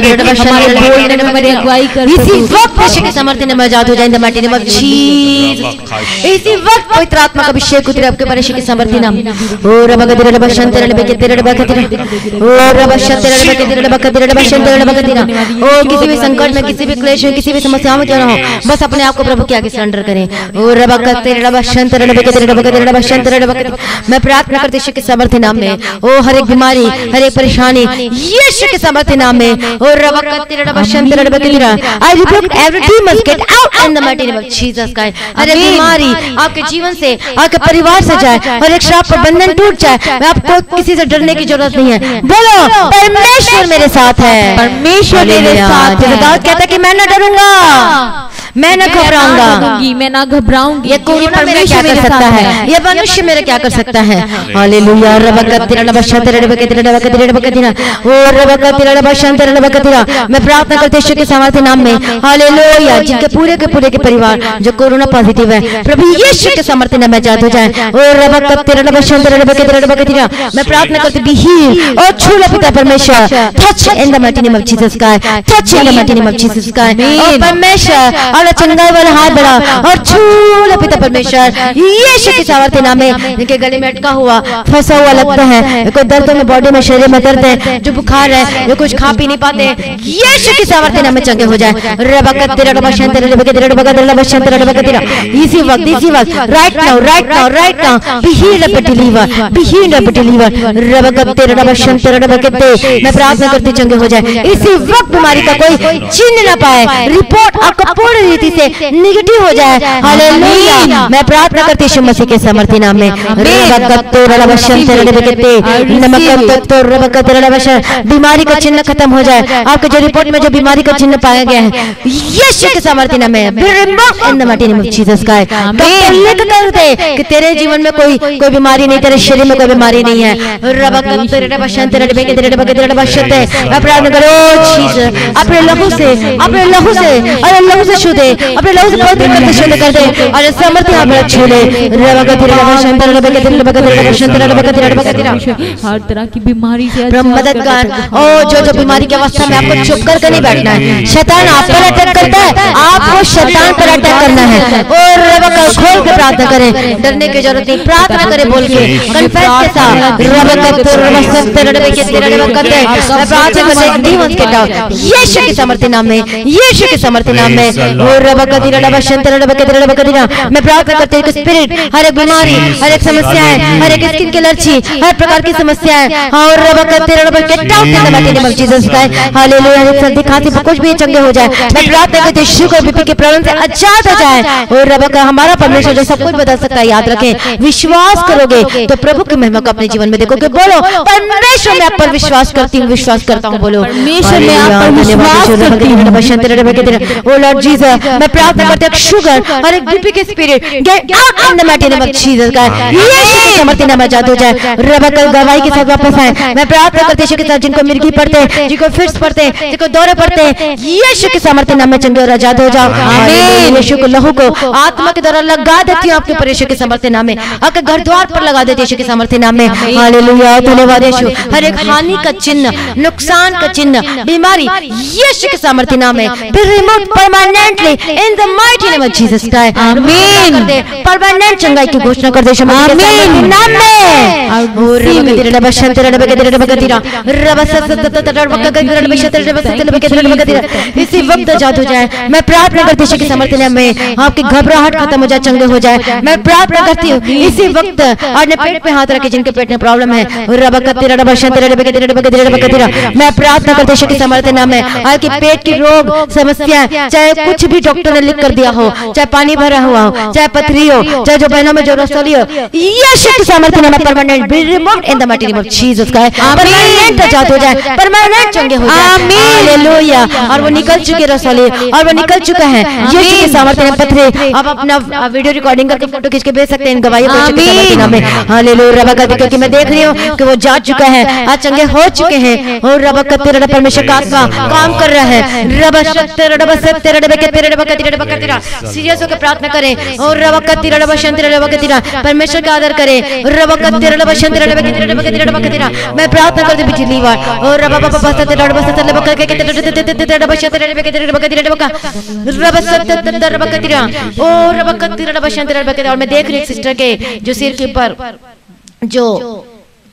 बोलने में हमारी अगुवाई कर। इसी वक्त यीशु के समर्थन में आजाद हो जाए इन the mighty name of Jesus. इसी वक्त पवित्र आत्मा का अभिषेक उतरे आपके पर यीशु के समर्थन नाम। ओ रबा कते रबा शांति रबा कते रबा कते। ओ रबा शांति रबा कते रबा कते रबा शांति रबा कते। ओ किसी भी संकट में, किसी भी क्लेश में, किसी भी समस्या में क्यों ना हो, बस अपने आप को प्रभु के आगे सरेंडर करें। ओ रबा कते रबा शांति रबा कते रबा कते रबा शांति रबा कते। मैं प्रार्थना करती यीशु के समर्थन नाम में, ओ हर एक बीमारी, हर एक परेशानी यीशु के समर्थन नाम में। ओ रबा कते रबा शांति रबा कते। I rebuke every demon, get out in the mighty name of Jesus Christ. हर एक बीमारी आपके जीवन से, आपके परिवार से जाए, हर एक श्राप पर बंधन टूट जाए। मैं आपको किसी से डरने की जरूरत नहीं है। बोलो परमेश्वर मेरे साथ है, परमेश्वर मेरे साथ है। दाऊद कहता है कि मैं न डरूंगा, मैं न घबराऊंगा, मैं ना घबराऊंगी। ये कोरोना मेरा क्या कर सकता है, ये मनुष्य मेरा क्या कर सकता है। हालेलुया, रबा कते रबा शांति रबा कते रबा कते रबा कते। ओ रबा कते रबा शांति रबा कते। मैं प्रार्थना करते यीशु के समर्थन नाम में, हालेलुया, जिनके पूरे के परिवार जो कोरोना पॉजिटिव है, प्रभु यीशु के समर्थन नाम में आजाद हो जाए। ओ रबा कते रबा शांति रबा कते रबा कते। मैं प्रार्थना करती बी हील और छू लो पिता परमेश्वर, touch in the mighty name of Jesus Christ, touch in the mighty name of Jesus Christ. ओ परमेश्वर और चंगाई वाला हाथ बढ़ा और छू लो पिता परमेश्वर यीशु के सामर्थ्य नाम में। इनके गले में अटका हुआ, फंसा हुआ लगता है, कोई दर्द में बॉडी में, शरीर में दर्द है, जो बुखार है, जो कुछ खा पी नहीं पाते, यीशु के सामर्थ्य नाम में चंगे हो जाए। रबा कते रबा शांति रबा कते रबा कते रबा शांति रबा कते। इसी वक्त right now be healed and deliver, be healed and deliver. रबा कते रबा शांति रबा कते। मैं प्रार्थना करती चंगे हो जाए। इसी वक्त बीमारी का कोई चिन्ह ना पाए, रिपोर्ट आपका पूर्ण रीति से निगेटिव हो जाए। हालेलुया, मैं प्रार्थना करती यीशु मसीह के समर्थी नाम में। बीमारी का चिन्ह खत्म हो जाए, आपके जो रिपोर्ट में जो बीमारी का चिन्ह पाया गया है, यीशु के समर्थी नाम में जीसस का लिख कर दे कि तेरे जीवन में कोई बीमारी नहीं, तेरे शरीर में कोई बीमारी नहीं है। मैं प्रार्थना करो अपने लहू से छू दे, अपने लहू से पवित्र करके शुद्ध कर दे और सामर्थ्य आप छू ले। हर तरह की बीमारी से मददगार ओ जो बीमारी की अवस्था में आपको चुप करके नहीं बैठना है। शैतान आप पर अटैक करता है, आपको शैतान पर अटैक करना है। और खोल के प्रार्थना करें, डरने की जरूरत नहीं, प्रार्थना करें बोल के, कन्फेस के साथ। यीशु के समर्थी नाम में, यीशु के समर्थी नाम में। मैं प्रार्थना करती हूँ स्पिरिट, हर एक बीमारी, हर एक समस्याएं, हर एक स्किन की एलर्जी, हर प्रकार की समस्याएं, और सर्दी खांसी कुछ भी चंगे हो जाए। मैं प्रार्थना करती हूँ शुगर बीपी के प्रॉब्लम से आजाद हो जाए। और रब का हमारा परमेश्वर जो सब कुछ बदल सकता है, याद रखें, विश्वास करोगे तो प्रभु की महिमा को अपने जीवन में देखोगे। बोलो परमेश्वर मैं आप पर विश्वास करती हूँ, विश्वास करता हूँ। बोलो परमेश्वर मैं आप पर विश्वास करती हूँ। ओ लॉर्ड जीसस, मैं प्रार्थना करती हूँ शुगर और एक बीपी के spirit gate out in the mighty name of Jesus का, यीशु के समर्थी नाम में आजाद हो जाए। रब का गवाही के साथ वापस आए। मैं प्रार्थना करती हूं के साथ जिनको मिर्गी पड़ते हैं, जिनको फिट्स पड़ते हैं, जिनको दौरे पड़ते हैं, यीशु के समर्थी नाम में चंगे और आजाद हो जाओ। आमीन। यीशु को लहू को आत्मा के द्वारा लगा देती हूं आपके ऊपर, यीशु के समर्थी नाम में, आपके घर द्वार पर लगा देती हूं यीशु के समर्थी नाम में। हालेलुया, धन्यवाद यीशु। हर एक हानि का चिन्ह, नुकसान का चिन्ह, बीमारी यीशु के समर्थी नाम में be removed permanently in the mighty name of Jesus Christ. आमीन। परमानेंट चंगाई की घोषणा कर दे आमीन नाम में। इसी वक्त आजाद हो जाए। मैं प्रार्थना करती हूं कि समर्थन में आपकी घबराहट खत्म हो जाए, चंगे हो जाए। मैं प्रार्थना करती हूँ इसी वक्त, और पेट पे हाथ रखे जिनके पेट में प्रॉब्लम है, मैं प्रार्थना करती हूं कि समर्थन में आपकी पेट की रोग समस्या, चाहे कुछ भी भी डॉक्टर ने लिख कर दिया हो, चाहे पानी भरा हुआ हो, चाहे पथरी हो, चाहे जो बहनों में जो रसोली हो, यीशु के सामर्थ्य नाम में permanent be removed in the mighty name of Jesus का परमानेंट आजाद हो जाए, परमानेंट चंगे हो जाए। हालेलुया। और वो निकल चुके रसोली, और वो निकल चुका है यीशु के सामर्थ्य नाम पथरी। आप अपना वीडियो रिकॉर्डिंग करके फोटो खींच के भेज सकते हैं इन गवाहियों को के सामर्थ्य नाम में। हालेलुया। रबा का क्योंकि मैं देख रही हूँ कि वो जा चुका है, आज चंगे हो चुके हैं। और रबा का तेरा परमेश्वर का आत्मा काम कर रहा है। रबा शक्ति रबा सत्य रबा के तेरे रबा का तेरा सीरियस होकर प्रार्थना करें। और रबा का तेरा रबा शांति रबा का तेरा परमेश्वर का आदर करें। रबा का तेरा रबा शांति रबा के तेरे रबा का तेरा मैं प्रार्थना करती बिजली वार। और रबा बाबा बस तेरा रबा सत्य रबा का तेरा रबा शांति रबा के तेरे रबा का रबा सत्य रबा का तेरा ओ रबा का तेरा रबा शांति रबा के। और मैं देख रही हूं सिस्टर के जो सिर के ऊपर जो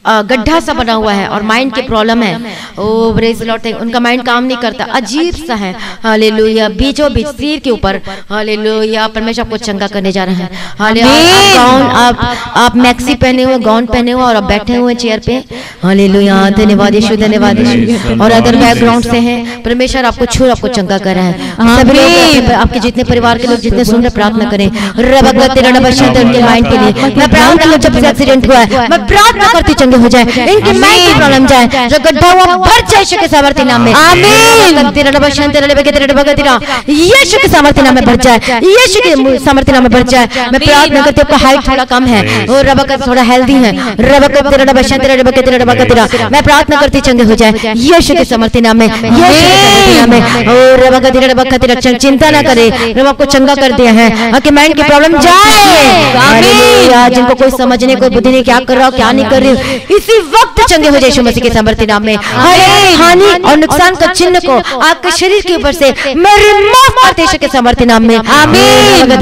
गड्ढा सा बना हुआ है और माइंड की प्रॉब्लम है। ओ प्रेज द लॉर्ड, उनका माइंड काम नहीं करता, अजीब सा है। हालेलुया। बीचों बीच सिर के ऊपर हालेलुया परमेश्वर आपको चंगा करने जा रहा है। हालेलुया। आप मैक्सी पहने हुए, गाउन पहने हुए और आप बैठे हुए चेयर पे। हालेलुया। धन्यवाद यीशु, धन्यवाद यीशु। और अदर बैकग्राउंड से हैं, परमेश्वर आपको छू आपको चंगा कर रहा है। सभी लोग आपके जितने परिवार के लोग जितने सुन रहे प्रार्थना करें रबा तेरा उनके माइंड के लिए। मैं प्रार्थना करती हूं, जब एक्सीडेंट हुआ है मैं प्रार्थना करती चंगे हो जाए, इनकी माइंड की प्रॉब्लम जाए, जो गड्ढा हुआ भर जाए यीशु के सामर्थ्य नाम में। आमीन। तेरा रबा शांति रबा के तेरा यीशु के सामर्थ्य नाम में भर जाए, यीशु के सामर्थ्य नाम में भर जाए। मैं प्रार्थना करती हूं, आपका हाइट थोड़ा कम है और रबा का थोड़ा हेल्दी है। रबा का तेरा रबा शांति रबा के तेरा मैं प्रार्थना करती चंगे हो जाए यीशु के सामर्थ्य नाम में, यीशु के सामर्थ्य नाम में। और रबा का तेरा चिंता ना करे, रबा को चंगा कर दिया है, आपके माइंड की प्रॉब्लम जाए। हालेलुया। जिनको कोई समझने कोई बुद्धि नहीं क्या कर रहा हो क्या नहीं कर रही हो, इसी वक्त चंगे हो जाए यीशु मसीह के सामर्थ्य नाम में। हर हानि और नुकसान का चिन्ह को आपके शरीर के ऊपर से मैं रिमूव करते यीशु के सामर्थ्य नाम में। आमीन। मैं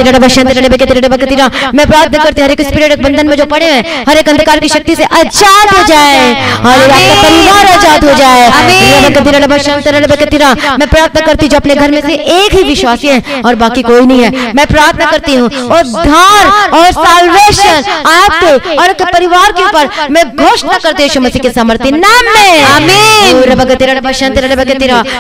प्रार्थना करती हूं हर एक स्पिरिट बंधन में जो पड़े हैं, हर एक अंधकार की शक्ति से आजाद हो जाए, आपका परिवार आजाद हो जाए। मैं प्रार्थना करती हूं जो अपने घर में से एक ही विश्वासी है और बाकी कोई नहीं है, मैं प्रार्थना करती हूँ और उद्धार और साल्वेशन आपके और आपके परिवार के ऊपर मैं घोषणा करते यीशु मसीह के सामर्थ्य नाम में। आमीन।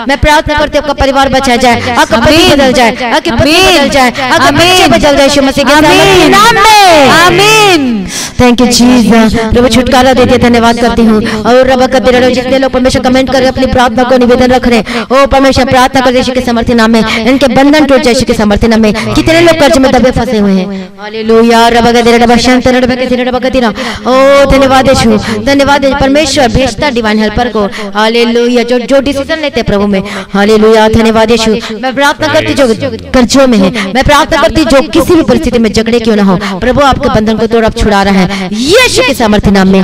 मैं प्रार्थना करती हूं आपका परिवार बचा जाए, आपका पति बदल जाए, आपके पति बदल जाए, आपके बच्चे बदल जाए यीशु मसीह के सामर्थ्य नाम में। आमीन। Thank you Jesus. प्रभु छुटकारा देते धन्यवाद करती हूँ। और रब का तेरा जितने लोग परमेश्वर कमेंट कर अपनी प्रार्थना को निवेदन रख रहे हैं, ओ परमेश्वर प्रार्थना कर यीशु के सामर्थ्य नाम में इनके बंधन टूट जाए यीशु के सामर्थ्य नाम में। कितने लोग कर्ज में दबे फंसे हुए हैं। हालेलुया। रब का तेरा शांत रब का तेरा ओ धन्यवाद यीशु, धन्यवाद परमेश्वर भेजता डिवाइन हेल्पर को। हालेलुया। जो डिसीजन लेते हैं प्रभु में। हालेलुया। धन्यवाद यीशु। मैं प्रार्थना करती जो कर्जों में है, मैं प्रार्थना करती जो किसी भी परिस्थिति में झगड़े क्यों ना हो, प्रभु आपके बंधन को तोड़ आप छुड़ा रहा है यीशु के सामर्थ्य नाम में।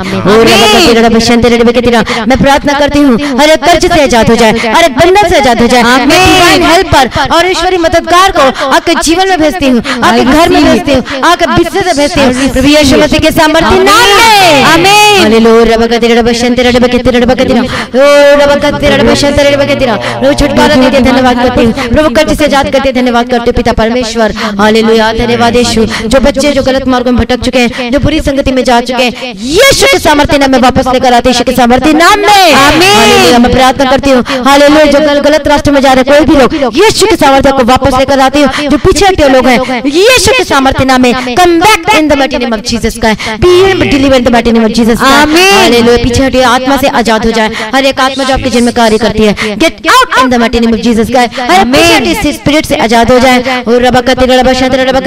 मैं प्रार्थना करती हूँ हर एक कर्ज से आजाद हो जाए, हर एक बंधन से आजाद हो जाए। मैं डिवाइन हेल्पर और ईश्वरी मददगार को आपके जीवन में भेजती हूँ, आपके घर में भेजती हूँ, आपके बिस्तर से भेजती हूँ प्रभु यीशु मसीह के सामर्थ्य नाम में। आमीन। हालेलुया। प्रभु छुटकारा देते धन्यवाद करती हूँ, प्रभु कर्ज से आजाद करते धन्यवाद करते हूँ पिता परमेश्वर। हालेलुया। धन्यवाद यीशु। जो बच्चे जो गलत मार्गों में भटक चुके हैं, जो बुरी संगति में जा चुके हैं, यीशु के सामर्थ्य नाम में वापस लेकर आते यीशु के सामर्थ्य नाम में। आमीन। मैं प्रार्थना करती हूँ हालेलुया जो गलत रास्ते में जा रहे कोई भी लोग यीशु के सामर्थ्य को वापस लेकर आती हूँ। जो पीछे हटे लोग हैं यीशु के सामर्थ्य नाम में come back in the mighty name of Jesus का be deliver in the mighty name of Jesus. Amen. Hallelujah. पीछे हटे आत्मा से आजाद हो जाए, हर एक आत्मा जो आपके जीवन में कार्य करती है gate out in the mighty name of Jesus का हर पीछे स्पिरिट से आजाद हो जाए। और रबा का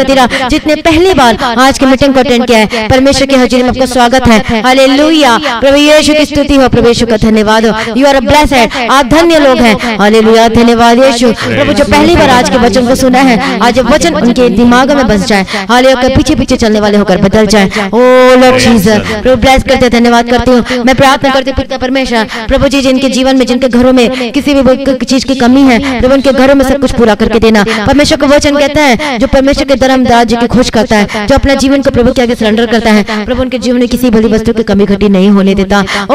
तेरा जितने पहली बार आज की मीटिंग को अटेंड किया है, परमेश्वर की हजूरी में आपका स्वागत है। हालेलुया। प्रभु यीशु की स्तुति हो, प्रभु यीशु का धन्यवाद हो। यू आर ब्लेस्ड, आप धन्य लोग हैं। हालेलुया। धन्यवाद यीशु। प्रभु जो पहली बार आज के वचन को सुना है, आज वचन उनके दिमाग में बस जाए, हालेलुया पीछे पीछे चलने वाले होकर बदल जाए। ओ लॉर्ड जीसस। प्रभु ब्लेस करते धन्यवाद करती हूँ। मैं प्रार्थना करती हूँ पिता परमेश्वर प्रभु जी जिनके जीवन में जिनके घरों में किसी भी चीज की कमी है, प्रभु उनके घरों में सब कुछ पूरा करके देना। परमेश्वर का वचन कहता है जो परमेश्वर के धर्मदास जी की खोज करता है, जो अपना जीवन को प्रभु के आगे सरेंडर करता है, प्रभु उनके जीवन में किसी भली वस्तु की कमी घटी नहीं होने देता। ओ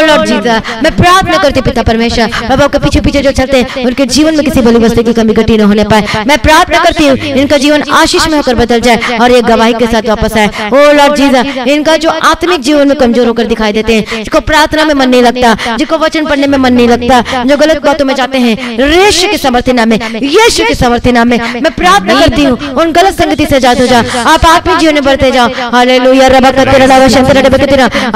लॉर्ड जीसस। मैं प्रार्थना करती पिता परमेश्वर प्रभु के पीछे पीछे जो चलते हैं उनके जीवन में किसी भली वस्तु की कमी घटी न होने पाए। मैं प्रार्थना करती हूँ इनका जीवन आशीष में होकर बदल जाए और ये गवाही के साथ वापस आए। ओ लॉर्ड जीसस। इनका जो आत्मिक जीवन में कमजोरी कमजोर होकर दिखाई देते हैं, जिनको प्रार्थना में मन नहीं लगता, जिनको वचन पढ़ने में मन नहीं लगता, जो गलत बातों में जाते हैं, यीशु के सामर्थ्य नाम में, यीशु के सामर्थ्य नाम में मैं प्रार्थना करती हूँ, उन गलत संगति से आजाद हो जा, आप आत्मिक जीवन में बढ़ते जाओ। हालेलुया।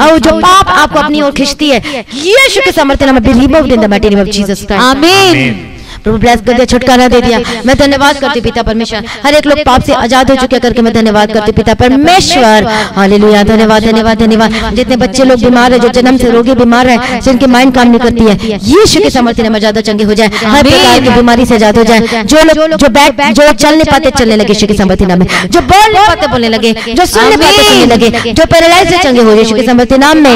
और जो पाप आपको अपनी ओर खींचती है, यीशु के सामर्थ्य नाम में be removed in the mighty name of Jesus Christ. आमीन। प्रभु ब्लेस कर दिया, छुटकारा दे दिया। मैं धन्यवाद करती पिता परमेश्वर, हर एक लोग पाप से आजाद हो चुके करके मैं धन्यवाद करती पिता परमेश्वर। हालेलुया। धन्यवाद धन्यवाद धन्यवाद। जितने बच्चे लोग बीमार है, जो जन्म से रोगी बीमार है, जिनकी माइंड काम नहीं करती है, यीशु के सामर्थ्य में ज्यादा चंगे हो जाए, हर प्रकार की बीमारी से आजाद हो जाए। जो लोग जो चल नहीं पाते चलने लगे यीशु के सामर्थ्य नाम में, जो बोल नहीं पाते बोलने लगे, जो सुन नहीं पाते सुनने लगे, जो पैरालाइज से चंगे हो यीशु के सामर्थ्य नाम में।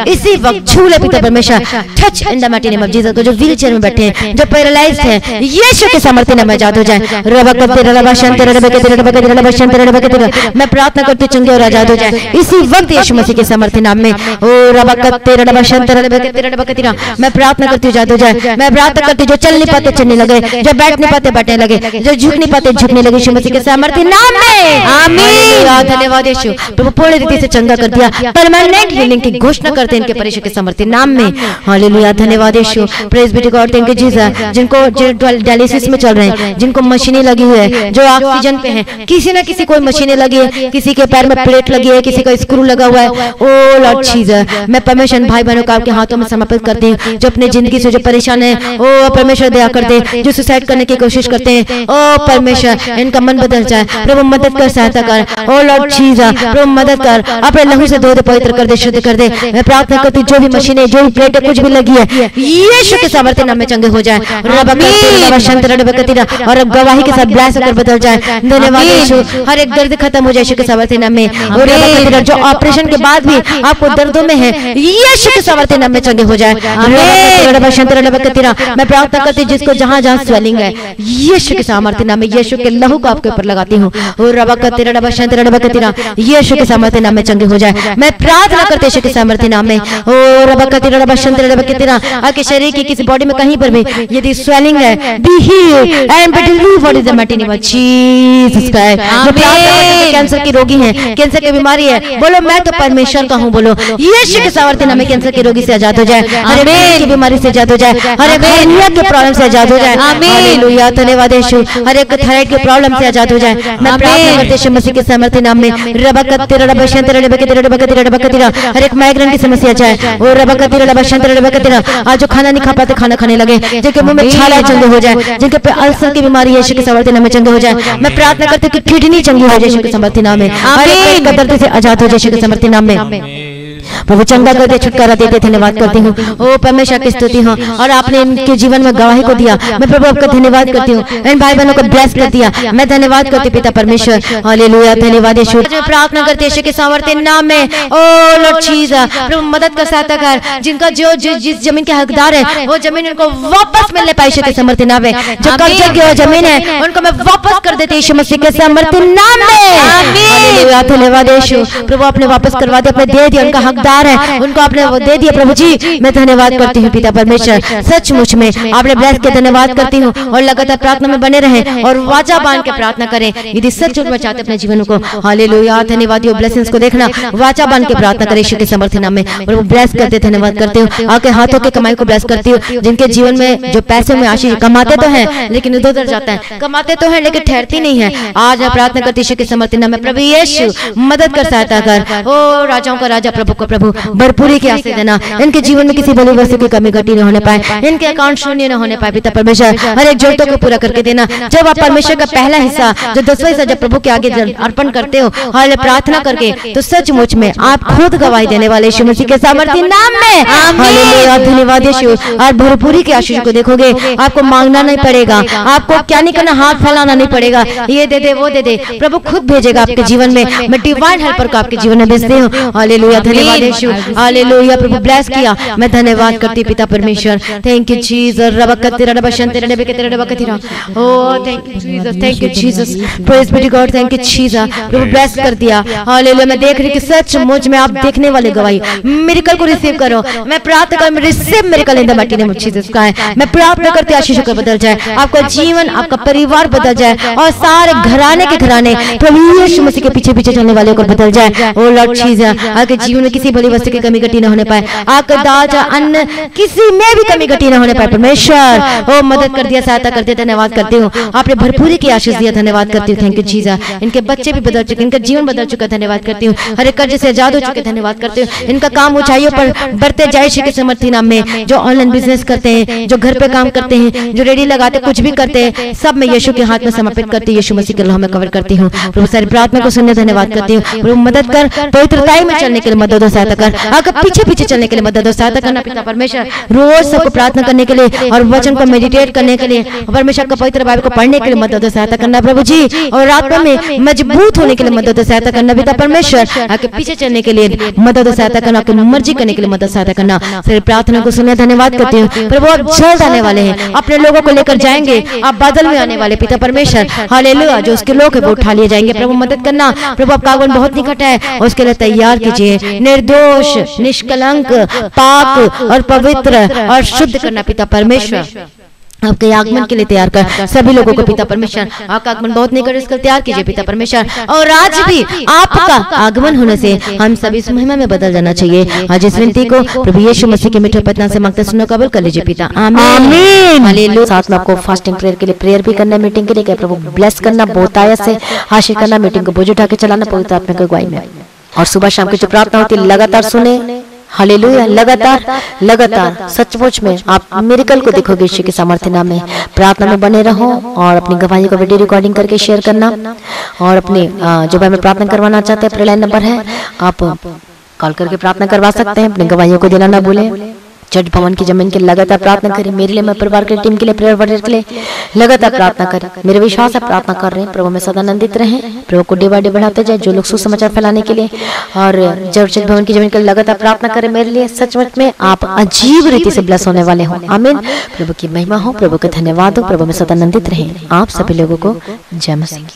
इसी वक्त छू ले पिता परमेश्वर, touch in the mighty name of Jesus. जो व्हील चेयर में बैठे हैं, जो पैरालाइज्ड हैं, यीशु के सामर्थ्य नाम में आजाद हो जाए। मैं प्रार्थना करती चंगे और आजाद हो जाए इसी वक्त यीशु मसीह के सामर्थ्य नाम में। मैं प्रार्थना करती आजाद हो जाए। मैं प्रार्थना करती जो चल नहीं पाते चलने लगे, जो बैठ नहीं पाते बैठने लगे, जो झुक नहीं पाते झुकने लगे यीशु मसीह के सामर्थ्य नाम में। आमीन। धन्यवाद यीशु। प्रभु पूर्ण रीति से चंगा कर दिया, परमानेंट हीलिंग की घोषणा करते हैं इनके परिशु के सामर्थ्य नाम में। हालेलुया। धन्यवाद Yeshu. Praise be to God. Thank you Jesus. जिनको डायलिसिस में चल रहे हैं, जिनको मशीनें लगी हुई है, जो ऑक्सीजन पे हैं, किसी ना किसी कोई मशीनें लगी है, किसी के पैर में प्लेट लगी है, किसी का स्क्रू लगा हुआ है, ओ लॉर्ड जीसस, मैं परमेश्वर भाई बहनों को आपके हाथों में समर्पित करती हूँ। जो अपनी जिंदगी से जो परेशान है, ओ परमेश्वर दया कर दे। जो सुसाइड करने की कोशिश करते हैं, ओ परमेश्वर इनका मन बदल जाए। प्रभु मदद कर, सहायता कर, ओ लॉर्ड जीसस। प्रभु मदद कर, अपने लहू से धो दे, पवित्र कर दे, शुद्ध कर दे। मैं प्रार्थना करती हूँ जो भी मशीनें, जो भी प्लेटें कुछ भी लगी है, यीशु के सामर्थ्य नाम में चंगे हो जाए। और अब गवाही के साथ ब्लेस होकर बदल जाए। धन्यवाद यीशु। हर एक दर्द खत्म हो जाए यीशु के सामर्थ्य नाम में। और जो ऑपरेशन के बाद भी आपको दर्दों में है, यीशु के सामर्थ्य नाम में चंगे हो जाए। मैं प्रार्थना करती हूँ जिसको जहाँ जहाँ स्वेलिंग है, यीशु के सामर्थ्य नाम में, यीशु के लहू को आपके ऊपर लगाती हूँ। यीशु के सामर्थ्य नाम में चंगे हो जाए। मैं प्रार्थना करती यीशु के सामर्थ्य नाम में। आपके शरीर की किसी बॉडी में कहीं पर भी यदि स्वेलिंग है, be healed and be delivered in the mighty name of Jesus Christ. आमीन। कैंसर की रोगी है, कैंसर की बीमारी है, बोलो मैं तो परमेश्वर का हूँ, बोलो यीशु के सामर्थ्य नाम में कैंसर की रोगी से आजाद हो जाए, हर एक की बीमारी से आजाद हो जाए, हर एक हर्निया के प्रॉब्लम से आजाद हो जाए। हालेलुया। धन्यवाद यीशु। हर एक थायराइड की प्रॉब्लम से आजाद हो जाए। मैं प्रार्थना करती यीशु मसीह के सामर्थ्य नाम में। हर एक माइग्रेन की समस्या जाए, और आज जो खाना नहीं खा पाते खाना खाने लगे, जिनके मुंह में छाला चंगे हो जाए, जिनके पे अल्सर की बीमारी है यीशु के सामर्थ्य नाम में चंगे हो जाए। मैं प्रार्थना करती हूँ कि किडनी चंगी हो जाए यीशु के सामर्थ्य नाम में। हर एक दर्द से आजाद हो जाए यीशु के सामर्थ्य नाम में। प्रभु चंगा कर दे, छुटकारा देते। धन्यवाद करती हूँ, ओ परमेश्वर की स्तुति हो। और आपने इनके जीवन में गवाही को दिया, मैं प्रभु आपका धन्यवाद करती हूँ। इन भाई बहनों को ब्लेस कर दिया, मैं धन्यवाद करती पिता परमेश्वर। हालेलुया। धन्यवाद यीशु। प्रार्थना करती यीशु के सामर्थ्य नाम में। ओ लॉर्ड जीसस, प्रभु मदद कर, सहायता कर। जिनका जो जिस जमीन के हकदार है, वो जमीन उनको वापस मिलने पाए यीशु के सामर्थ्य नाम में। जो कब्जे की जमीन है, उनको मैं वापस कर देती यीशु मसीह के सामर्थ्य नाम में। हालेलुया। धन्यवाद यीशु। प्रभु आपने वापस करवा दिया, आपने दे दिया, उनका हकदार है, उनको आपने वो दे दिया। प्रभु जी मैं धन्यवाद करती हूँ पिता परमेश्वर, सचमुच में आपने ब्लेस के धन्यवाद करती हूँ। और लगातार प्रार्थना में बने रहें और वाचा बांध के प्रार्थना करें यदि सचमुच में चाहते अपने जीवन को। हालेलुया। धन्यवाद। ब्लेसिंग्स को देखना, वाचा बांध के प्रार्थना करें यीशु के सामर्थ्य नाम में। और वो ब्लेस करते, धन्यवाद करते हो। आपके हाथों के कमाई को ब्लेस करती हूँ। जिनके जीवन में जो पैसे में आशीष कमाते तो हैं लेकिन इधर उधर जाता है, कमाते तो हैं लेकिन ठहरती नहीं है, आज मैं प्रार्थना करती यीशु के सामर्थ्य नाम में। प्रभु यीशु मदद कर, सहायता कर। ओ राजाओं का राजा, प्रभु का प्रभु, भरपूरी के आशीष देना। इनके जीवन में किसी भली वस्तु की कमी घटी न होने पाए, इनके अकाउंट शून्य न होने पाए पिता परमेश्वर। हर एक जरूरतों को पूरा करके देना। जब आप परमेश्वर का पहला हिस्सा, जो 10वां हिस्सा जब प्रभु के आगे अर्पण करते हो, हाल प्रार्थना करके, तो सचमुच में आप खुद गवाही देने वाले यीशु मसीह के सामर्थ्य नाम में। हालेलुया। धन्यवाद यीशु। और भरपूरी के आशीष को देखोगे, आपको मांगना नहीं पड़ेगा, आपको क्या नहीं करना, हाथ फैलाना नहीं पड़ेगा, ये दे दे वो दे दे, प्रभु खुद भेजेगा आपके जीवन में। मैं डिवाइन हेल्पर को आपके जीवन में भेजती हूँ। हालेलुया। धन्यवाद यीशु, हालेलुया। प्रभु ब्लेस किया, मैं धन्यवाद करती हूँ पिता परमेश्वर। थैंक यू जीसस, रबकतिरा रबशंतिरा रबकतिरा रबकतिरा। Oh thank you Jesus, thank you Jesus, praise be to God, thank you Jesus. प्रभु ब्लेस कर दिया, हालेलुया। मैं देख रही कि सचमुच में आप देखने वाले गवाही, मिरेकल को रिसीव करो। मैं प्रार्थना कर, receive miracle in the mighty name of Jesus Christ. मैं प्रार्थना करती हूँ आशीषों को बदल जाए, आपका जीवन, आपका परिवार बदल जाए, और सारे घराने के घराने प्रभु यीशु मसीह के पीछे पीछे चलने वाले को बदल जाए। ओ लॉर्ड जीसस, आपके जीवन में किसी भली वस्तु की कमी घटी न होने पाए, आपका दाजा अन्न किसी में भी कमी घटी न होने पाए। परमेश्वर ओ मदद कर दिया, सहायता कर दिया, धन्यवाद करती हूँ। आपने भरपूरी की आशीष दिया, धन्यवाद करती हूँ। Thank you Jesus. इनके बच्चे भी बदल चुके, इनका जीवन बदल चुका, धन्यवाद करती हूँ। हर एक कर्ज से आजाद हो चुके, धन्यवाद करती हूँ। इनका काम ऊंचाइयों पर बढ़ते जाए यीशु के समर्थी नाम में। जो ऑनलाइन बिजनेस करते हैं, जो घर पे काम करते हैं, जो रेडी लगाते, कुछ भी करते हैं, सब मैं यीशु के हाथ में समर्पित करती हूँ। यीशु मसीह के नाम में कवर करती हूँ। प्रभु सारी प्रार्थना को सुनने धन्यवाद करती हूँ। प्रभु मदद कर, पवित्रताई में चलने के लिए मदद और सहायता कर, आगे पीछे पीछे चलने के लिए मदद और सहायता करना पिता परमेश्वर। रोज सबको प्रार्थना करने के लिए और वचन को मेडिटेट करने के लिए, परमेश्वर का पवित्र बाइबल को पढ़ने के लिए मदद और सहायता करना प्रभु जी, और आत्मा में मजबूत होने के लिए मदद और सहायता करना पिता परमेश्वर। आगे पीछे चलने के लिए मदद और सहायता करना, आपकी मर्जी करने के लिए मदद सहायता करना। सारी प्रार्थना को सुनने धन्यवाद करती हूँ। प्रभु आप जल्द आने वाले हैं, अपने लोगों को लेकर जाएंगे, आप बादल में आने वाले पिता परमेश्वर। हालेलुया। जो उसके लोग है वो उठा लिए जाएंगे। प्रभु मदद करना, प्रभु आपका आगमन बहुत निकट है, उसके लिए तैयार कीजिए। निर्दोष, निष्कलंक, पाक और पवित्र और शुद्ध करना पिता परमेश्वर। आपके आगमन के लिए तैयार कर सभी लोगों को पिता परमेश्वर। आपका आगमन बहुत निकट, इसका तैयार कीजिए पिता परमेश्वर। और आज भी आपका आगमन होने से हम सभी इस महिमा में बदल जाना चाहिए। आज इस विनती को प्रभु यीशु मसीह के मीठे पतना से मांगते सुनो, कबूल कर लीजिए पिता, आमीन हालेलुया। साथ में आपको फास्टिंग प्रेयर के लिए प्रेयर भी करना, मीटिंग के लिए क्या प्रभु ब्लेस करना, बहुत आयत से हासिल करना, मीटिंग को बोझ उठा के चलाना पवित्र आत्मा की अगुवाई में। और सुबह शाम की जो प्रार्थना होती है लगातार सुने, हालेलुया। लगातार सचमुच में आप मिरेकल को देखोगे यीशु के सामर्थ्य नाम में। प्रार्थना में बने रहो और अपनी गवाही को वीडियो रिकॉर्डिंग करके शेयर करना। और अपने जो भाई में प्रार्थना करवाना चाहते हैं, प्रेयर नंबर है, आप कॉल करके प्रार्थना करवा सकते हैं। अपनी गवाहियों को देना ना भूलें। चर्च भवन की जमीन के लगातार प्रार्थना करें। मेरे लिए, मैं परिवार के टीम के लिए, प्रेयर वर्डर के लिए लगातार प्रार्थना करें। मेरे विश्वास है प्रार्थना कर रहे हैं। प्रभु में सदा आनंदित रहें। प्रभु को डे बाय डे बढ़ाते जाए, जो लोग सुसमाचार फैलाने के लिए और चर्च भवन की जमीन के लिए लगातार प्रार्थना करें। मेरे लिए सचमुच में आप अजीब रीति से ब्लेस होने वाले हो। आमीन। प्रभु की महिमा हो, प्रभु का धन्यवाद हो। प्रभु में सदा आनंदित रहें। आप सभी लोगों को जय मसीह।